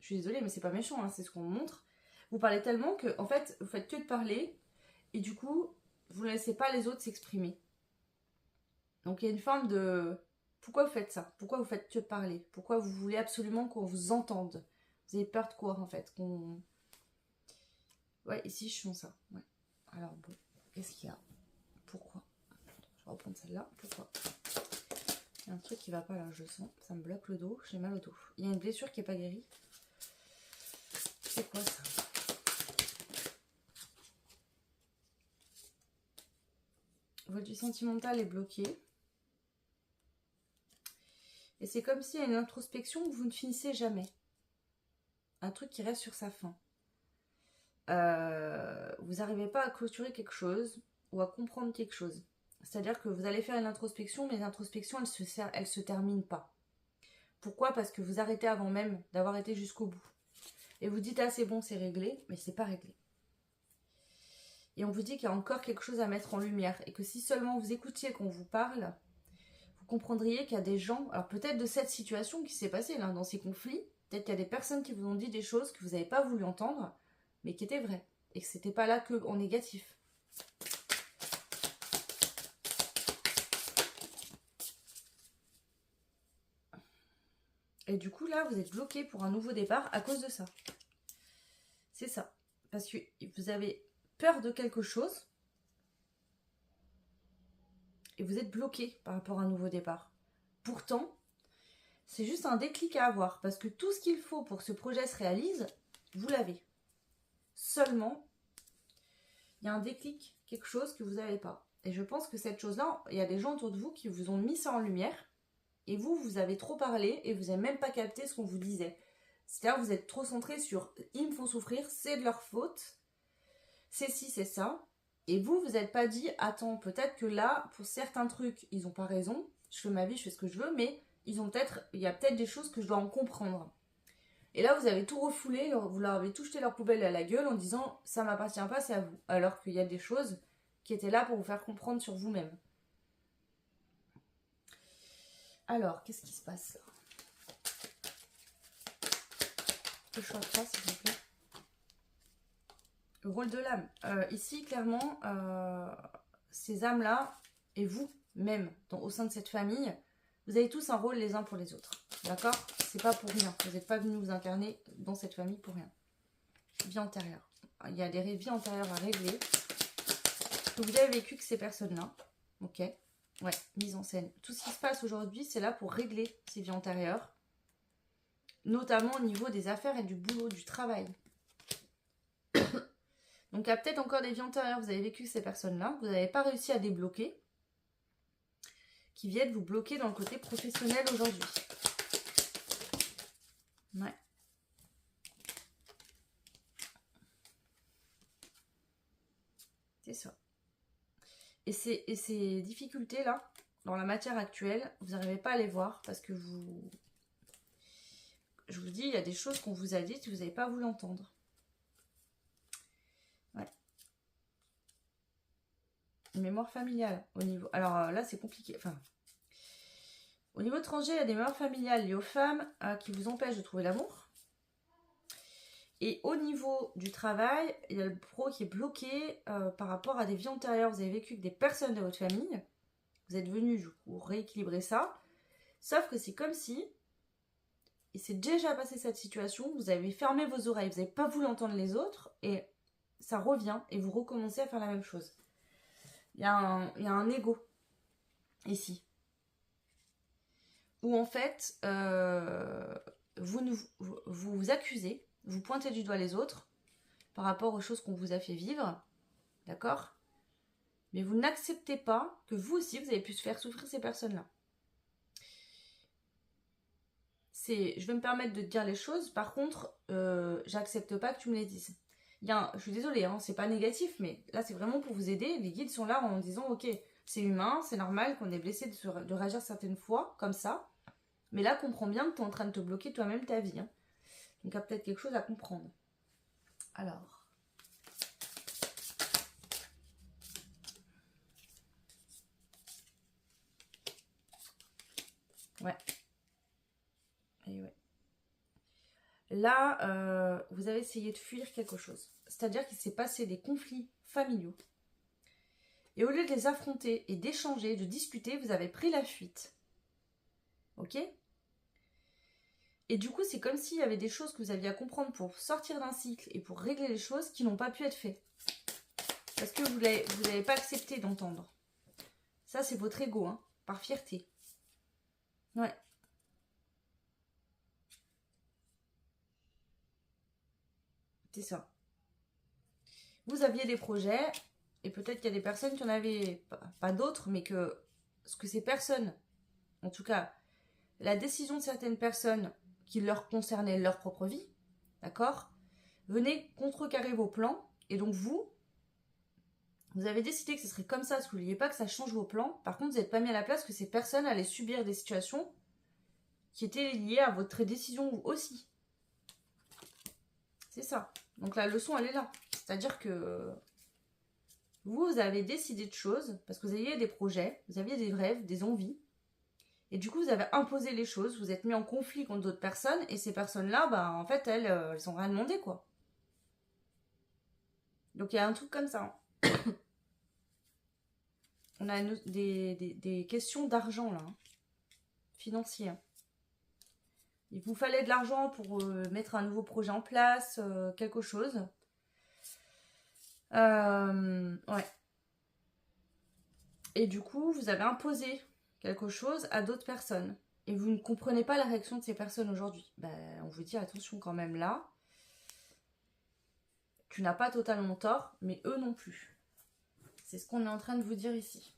je suis désolée, mais c'est pas méchant, hein, c'est ce qu'on montre, vous parlez tellement que, en fait, vous faites que de parler, et du coup, vous ne laissez pas les autres s'exprimer. Donc il y a une forme de... Pourquoi vous faites ça? Pourquoi vous faites que de parler? Pourquoi vous voulez absolument qu'on vous entende? Vous avez peur de quoi, en fait? Ouais, ici, je sens ça. Ouais. Alors, bon, qu'est-ce qu'il y a? Pourquoi? Je vais reprendre celle-là. Pourquoi? Il y a un truc qui va pas, là, je le sens. Ça me bloque le dos. J'ai mal au dos. Il y a une blessure qui n'est pas guérie. C'est quoi, ça? Votre vie sentimentale est bloquée. Et c'est comme s'il y a une introspection que vous ne finissez jamais. Un truc qui reste sur sa fin. Vous n'arrivez pas à clôturer quelque chose ou à comprendre quelque chose. C'est-à-dire que vous allez faire une introspection, mais l'introspection, elle se termine pas. Pourquoi? Parce que vous arrêtez avant même d'avoir été jusqu'au bout. Et vous dites, ah c'est bon, c'est réglé, mais c'est pas réglé. Et on vous dit qu'il y a encore quelque chose à mettre en lumière. Et que si seulement vous écoutiez qu'on vous parle, vous comprendriez qu'il y a des gens, alors peut-être de cette situation qui s'est passée là, dans ces conflits, peut-être qu'il y a des personnes qui vous ont dit des choses que vous n'avez pas voulu entendre, mais qui étaient vraies. Et que c'était pas là que en négatif. Et du coup, là, vous êtes bloqué pour un nouveau départ à cause de ça. C'est ça. Parce que vous avez peur de quelque chose et vous êtes bloqué par rapport à un nouveau départ. Pourtant, c'est juste un déclic à avoir parce que tout ce qu'il faut pour que ce projet se réalise, vous l'avez. Seulement, il y a un déclic, quelque chose que vous n'avez pas. Et je pense que cette chose-là, il y a des gens autour de vous qui vous ont mis ça en lumière. Et vous avez trop parlé et vous n'avez même pas capté ce qu'on vous disait. C'est-à-dire que vous êtes trop centré sur « ils me font souffrir, c'est de leur faute, c'est ci, c'est ça ». Et vous n'êtes pas dit « attends, peut-être que là, pour certains trucs, ils n'ont pas raison, je fais ma vie, je fais ce que je veux, mais il y a peut-être des choses que je dois en comprendre ». Et là, vous avez tout refoulé, vous leur avez tout jeté leur poubelle à la gueule en disant « ça m'appartient pas, c'est à vous ». Alors qu'il y a des choses qui étaient là pour vous faire comprendre sur vous-même. Alors, qu'est-ce qui se passe là? Le choix de ça, s'il vous plaît. Le rôle de l'âme. Ici, clairement, ces âmes-là, et vous-même, au sein de cette famille, vous avez tous un rôle les uns pour les autres. D'accord? C'est pas pour rien. Vous n'êtes pas venus vous incarner dans cette famille pour rien. Vie antérieure. Il y a des vies antérieures à régler. Que vous avez vécu que ces personnes-là. Ok? Ouais, mise en scène. Tout ce qui se passe aujourd'hui, c'est là pour régler ces vies antérieures. Notamment au niveau des affaires et du boulot, du travail. Donc il y a peut-être encore des vies antérieures, vous avez vécu ces personnes-là, vous n'avez pas réussi à débloquer, qui viennent vous bloquer dans le côté professionnel aujourd'hui. Ouais. C'est ça. Et ces difficultés-là, dans la matière actuelle, vous n'arrivez pas à les voir parce que vous... Je vous dis, il y a des choses qu'on vous a dites et vous n'avez pas voulu entendre. Ouais. Une mémoire familiale au niveau... Alors là, c'est compliqué. Enfin, au niveau étranger, il y a des mémoires familiales liées aux femmes qui vous empêchent de trouver l'amour. Et au niveau du travail, il y a le pro qui est bloqué par rapport à des vies antérieures. Vous avez vécu avec des personnes de votre famille. Vous êtes venu du coup rééquilibrer ça. Sauf que c'est comme si, et c'est déjà passé cette situation, vous avez fermé vos oreilles, vous n'avez pas voulu entendre les autres, et ça revient, et vous recommencez à faire la même chose. Il y a un ego. ici. Où en fait, vous vous accusez, vous pointez du doigt les autres par rapport aux choses qu'on vous a fait vivre, d'accord? Mais vous n'acceptez pas que vous aussi, vous avez pu se faire souffrir ces personnes-là. Je vais me permettre de te dire les choses, par contre, j'accepte pas que tu me les dises. Je suis désolée, hein, c'est pas négatif, mais là c'est vraiment pour vous aider. Les guides sont là en disant, ok, c'est humain, c'est normal qu'on est blessé de réagir certaines fois, comme ça. Mais là, comprends bien que tu es en train de te bloquer toi-même ta vie. Hein. Donc il y a peut-être quelque chose à comprendre. Alors. Ouais. Et ouais. Là, vous avez essayé de fuir quelque chose. C'est-à-dire qu'il s'est passé des conflits familiaux. Et au lieu de les affronter et d'échanger, de discuter, vous avez pris la fuite. Ok ? Et du coup, c'est comme s'il y avait des choses que vous aviez à comprendre pour sortir d'un cycle et pour régler les choses qui n'ont pas pu être faites. Parce que vous n'avez pas accepté d'entendre. Ça, c'est votre ego, hein, par fierté. Ouais. C'est ça. Vous aviez des projets, et peut-être qu'il y a des personnes qui en avaient pas d'autres, mais que ces personnes, en tout cas, la décision de certaines personnes qui leur concernaient leur propre vie, d'accord, venait contrecarrer vos plans, et donc vous avez décidé que ce serait comme ça, parce que vous ne vouliez pas que ça change vos plans. Par contre, vous n'êtes pas mis à la place que ces personnes allaient subir des situations qui étaient liées à votre décision vous aussi. C'est ça. Donc la leçon, elle est là. C'est-à-dire que vous avez décidé de choses, parce que vous aviez des projets, vous aviez des rêves, des envies, et du coup, vous avez imposé les choses, vous êtes mis en conflit contre d'autres personnes, et ces personnes-là, bah, en fait, elles ont rien demandé, quoi. Donc il y a un truc comme ça. On a des questions d'argent, là, hein, financier. Il vous fallait de l'argent pour mettre un nouveau projet en place, quelque chose. Ouais. Et du coup, vous avez imposé quelque chose à d'autres personnes. Et vous ne comprenez pas la réaction de ces personnes aujourd'hui. Ben, on vous dit attention quand même là. Tu n'as pas totalement tort, mais eux non plus. C'est ce qu'on est en train de vous dire ici.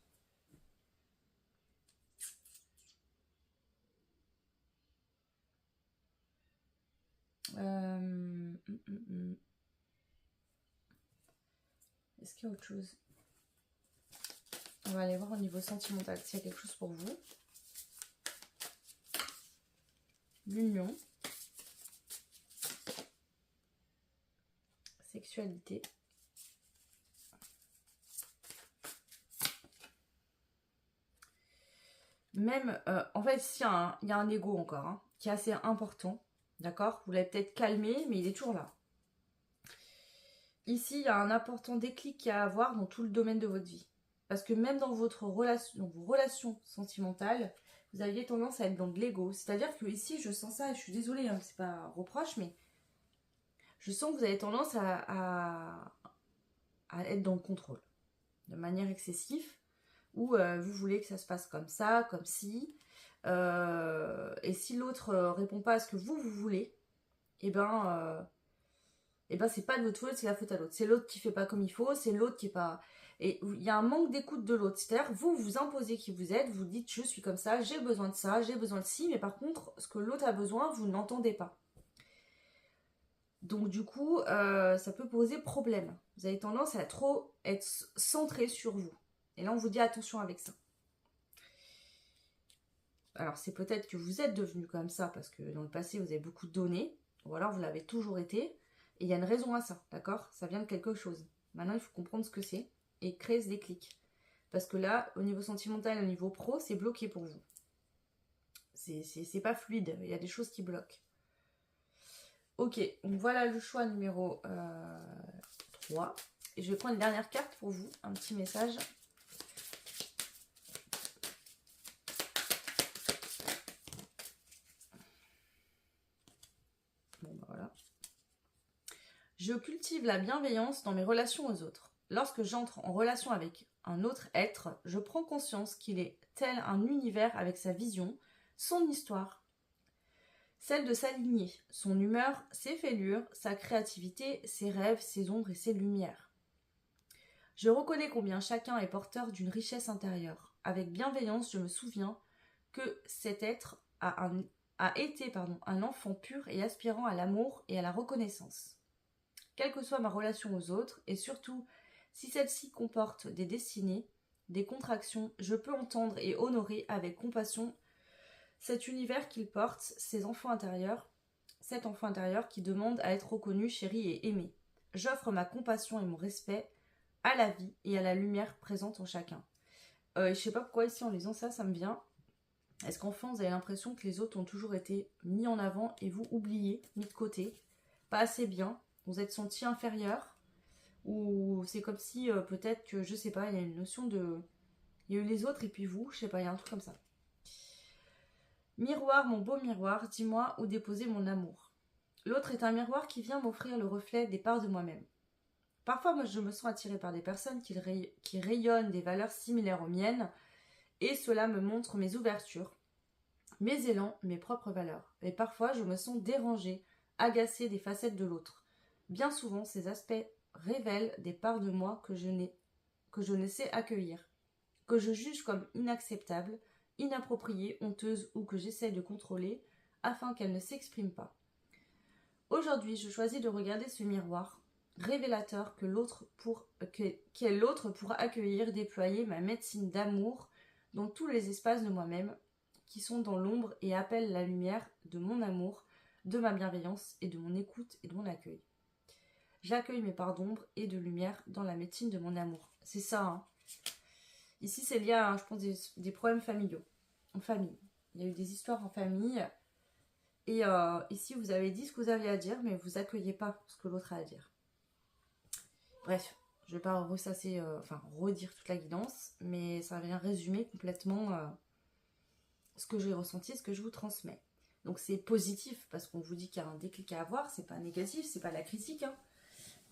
Est-ce qu'il y a autre chose? On va aller voir au niveau sentimental s'il y a quelque chose pour vous. L'union. Sexualité. Même, en fait, ici, il y a un ego encore, hein, qui est assez important. D'accord? Vous l'avez peut-être calmé, mais il est toujours là. Ici, il y a un important déclic qu'il y a à avoir dans tout le domaine de votre vie. Parce que même dans vos relations sentimentales, vous aviez tendance à être dans de l'ego. C'est-à-dire que ici, je sens ça, et je suis désolée, hein, c'est pas un reproche, mais je sens que vous avez tendance à être dans le contrôle. De manière excessive. Où vous voulez que ça se passe comme ça, comme si. Et si l'autre répond pas à ce que vous voulez, et ben c'est pas de votre faute, c'est la faute à l'autre. C'est l'autre qui fait pas comme il faut, c'est l'autre qui est pas. Et il y a un manque d'écoute de l'autre. C'est-à-dire, vous imposez qui vous êtes, vous dites je suis comme ça, j'ai besoin de ça, j'ai besoin de ci, mais par contre, ce que l'autre a besoin, vous n'entendez pas. Donc du coup, ça peut poser problème. Vous avez tendance à trop être centré sur vous. Et là, on vous dit attention avec ça. Alors, c'est peut-être que vous êtes devenu comme ça parce que dans le passé, vous avez beaucoup donné. Ou alors, vous l'avez toujours été. Et il y a une raison à ça, d'accord? Ça vient de quelque chose. Maintenant, il faut comprendre ce que c'est et créer ce déclic. Parce que là, au niveau sentimental, au niveau pro, c'est bloqué pour vous. C'est pas fluide. Il y a des choses qui bloquent. Ok, donc voilà le choix numéro 3. Et je vais prendre une dernière carte pour vous. Un petit message. Bon, ben voilà. Je cultive la bienveillance dans mes relations aux autres. Lorsque j'entre en relation avec un autre être, je prends conscience qu'il est tel un univers avec sa vision, son histoire, celle de sa lignée, son humeur, ses fêlures, sa créativité, ses rêves, ses ombres et ses lumières. Je reconnais combien chacun est porteur d'une richesse intérieure. Avec bienveillance, je me souviens que cet être a été un enfant pur et aspirant à l'amour et à la reconnaissance. Quelle que soit ma relation aux autres, et surtout si celle-ci comporte des destinées, des contractions, je peux entendre et honorer avec compassion cet univers qu'il porte, cet enfant intérieur qui demande à être reconnu, chéri et aimé. J'offre ma compassion et mon respect à la vie et à la lumière présente en chacun. Je sais pas pourquoi ici en lisant ça, ça me vient. Est-ce qu'enfin vous avez l'impression que les autres ont toujours été mis en avant et vous oubliés, mis de côté, pas assez bien, vous êtes senti inférieur, ou c'est comme si peut-être que, je sais pas, il y a une notion de... Il y a eu les autres et puis vous, je sais pas, il y a un truc comme ça. Miroir, mon beau miroir, dis-moi où déposer mon amour. L'autre est un miroir qui vient m'offrir le reflet des parts de moi-même. Parfois, moi, je me sens attirée par des personnes qui rayonnent des valeurs similaires aux miennes, et cela me montre mes ouvertures, mes élans, mes propres valeurs. Et parfois, je me sens dérangée, agacée des facettes de l'autre. Bien souvent, ces aspects révèlent des parts de moi que je ne sais accueillir, que je juge comme inacceptables, inappropriées, honteuses ou que j'essaie de contrôler afin qu'elles ne s'expriment pas. Aujourd'hui, je choisis de regarder ce miroir révélateur qu'est l'autre pour accueillir, déployer ma médecine d'amour dans tous les espaces de moi-même qui sont dans l'ombre et appellent la lumière de mon amour, de ma bienveillance et de mon écoute et de mon accueil. J'accueille mes parts d'ombre et de lumière dans la médecine de mon amour. C'est ça, hein. Ici, c'est lié à, je pense, des problèmes familiaux, en famille. Il y a eu des histoires en famille. Et ici, vous avez dit ce que vous aviez à dire, mais vous accueillez pas ce que l'autre a à dire. Bref, je ne vais pas redire toute la guidance, mais ça vient résumer complètement ce que j'ai ressenti, ce que je vous transmets. Donc c'est positif, parce qu'on vous dit qu'il y a un déclic à avoir, c'est pas négatif, c'est pas la critique, hein.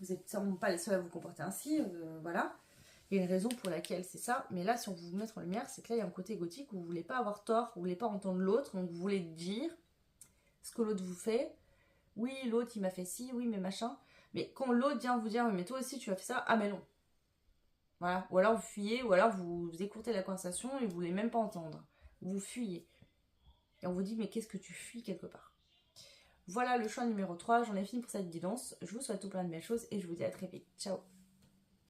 Vous n'êtes sûrement pas les seuls à vous comporter ainsi, voilà. Il y a une raison pour laquelle c'est ça, mais là, si on veut vous mettre en lumière, c'est que là, il y a un côté égotique où vous ne voulez pas avoir tort, vous ne voulez pas entendre l'autre, donc vous voulez dire ce que l'autre vous fait. Oui, l'autre, il m'a fait ci, oui, mais machin. Mais quand l'autre vient vous dire, mais toi aussi, tu as fait ça, ah, mais non. Voilà. Ou alors vous fuyez, ou alors vous écoutez la conversation et vous ne voulez même pas entendre. Vous fuyez. Et on vous dit, mais qu'est-ce que tu fuis quelque part? Voilà le choix numéro 3. J'en ai fini pour cette guidance. Je vous souhaite tout plein de belles choses et je vous dis à très vite. Ciao.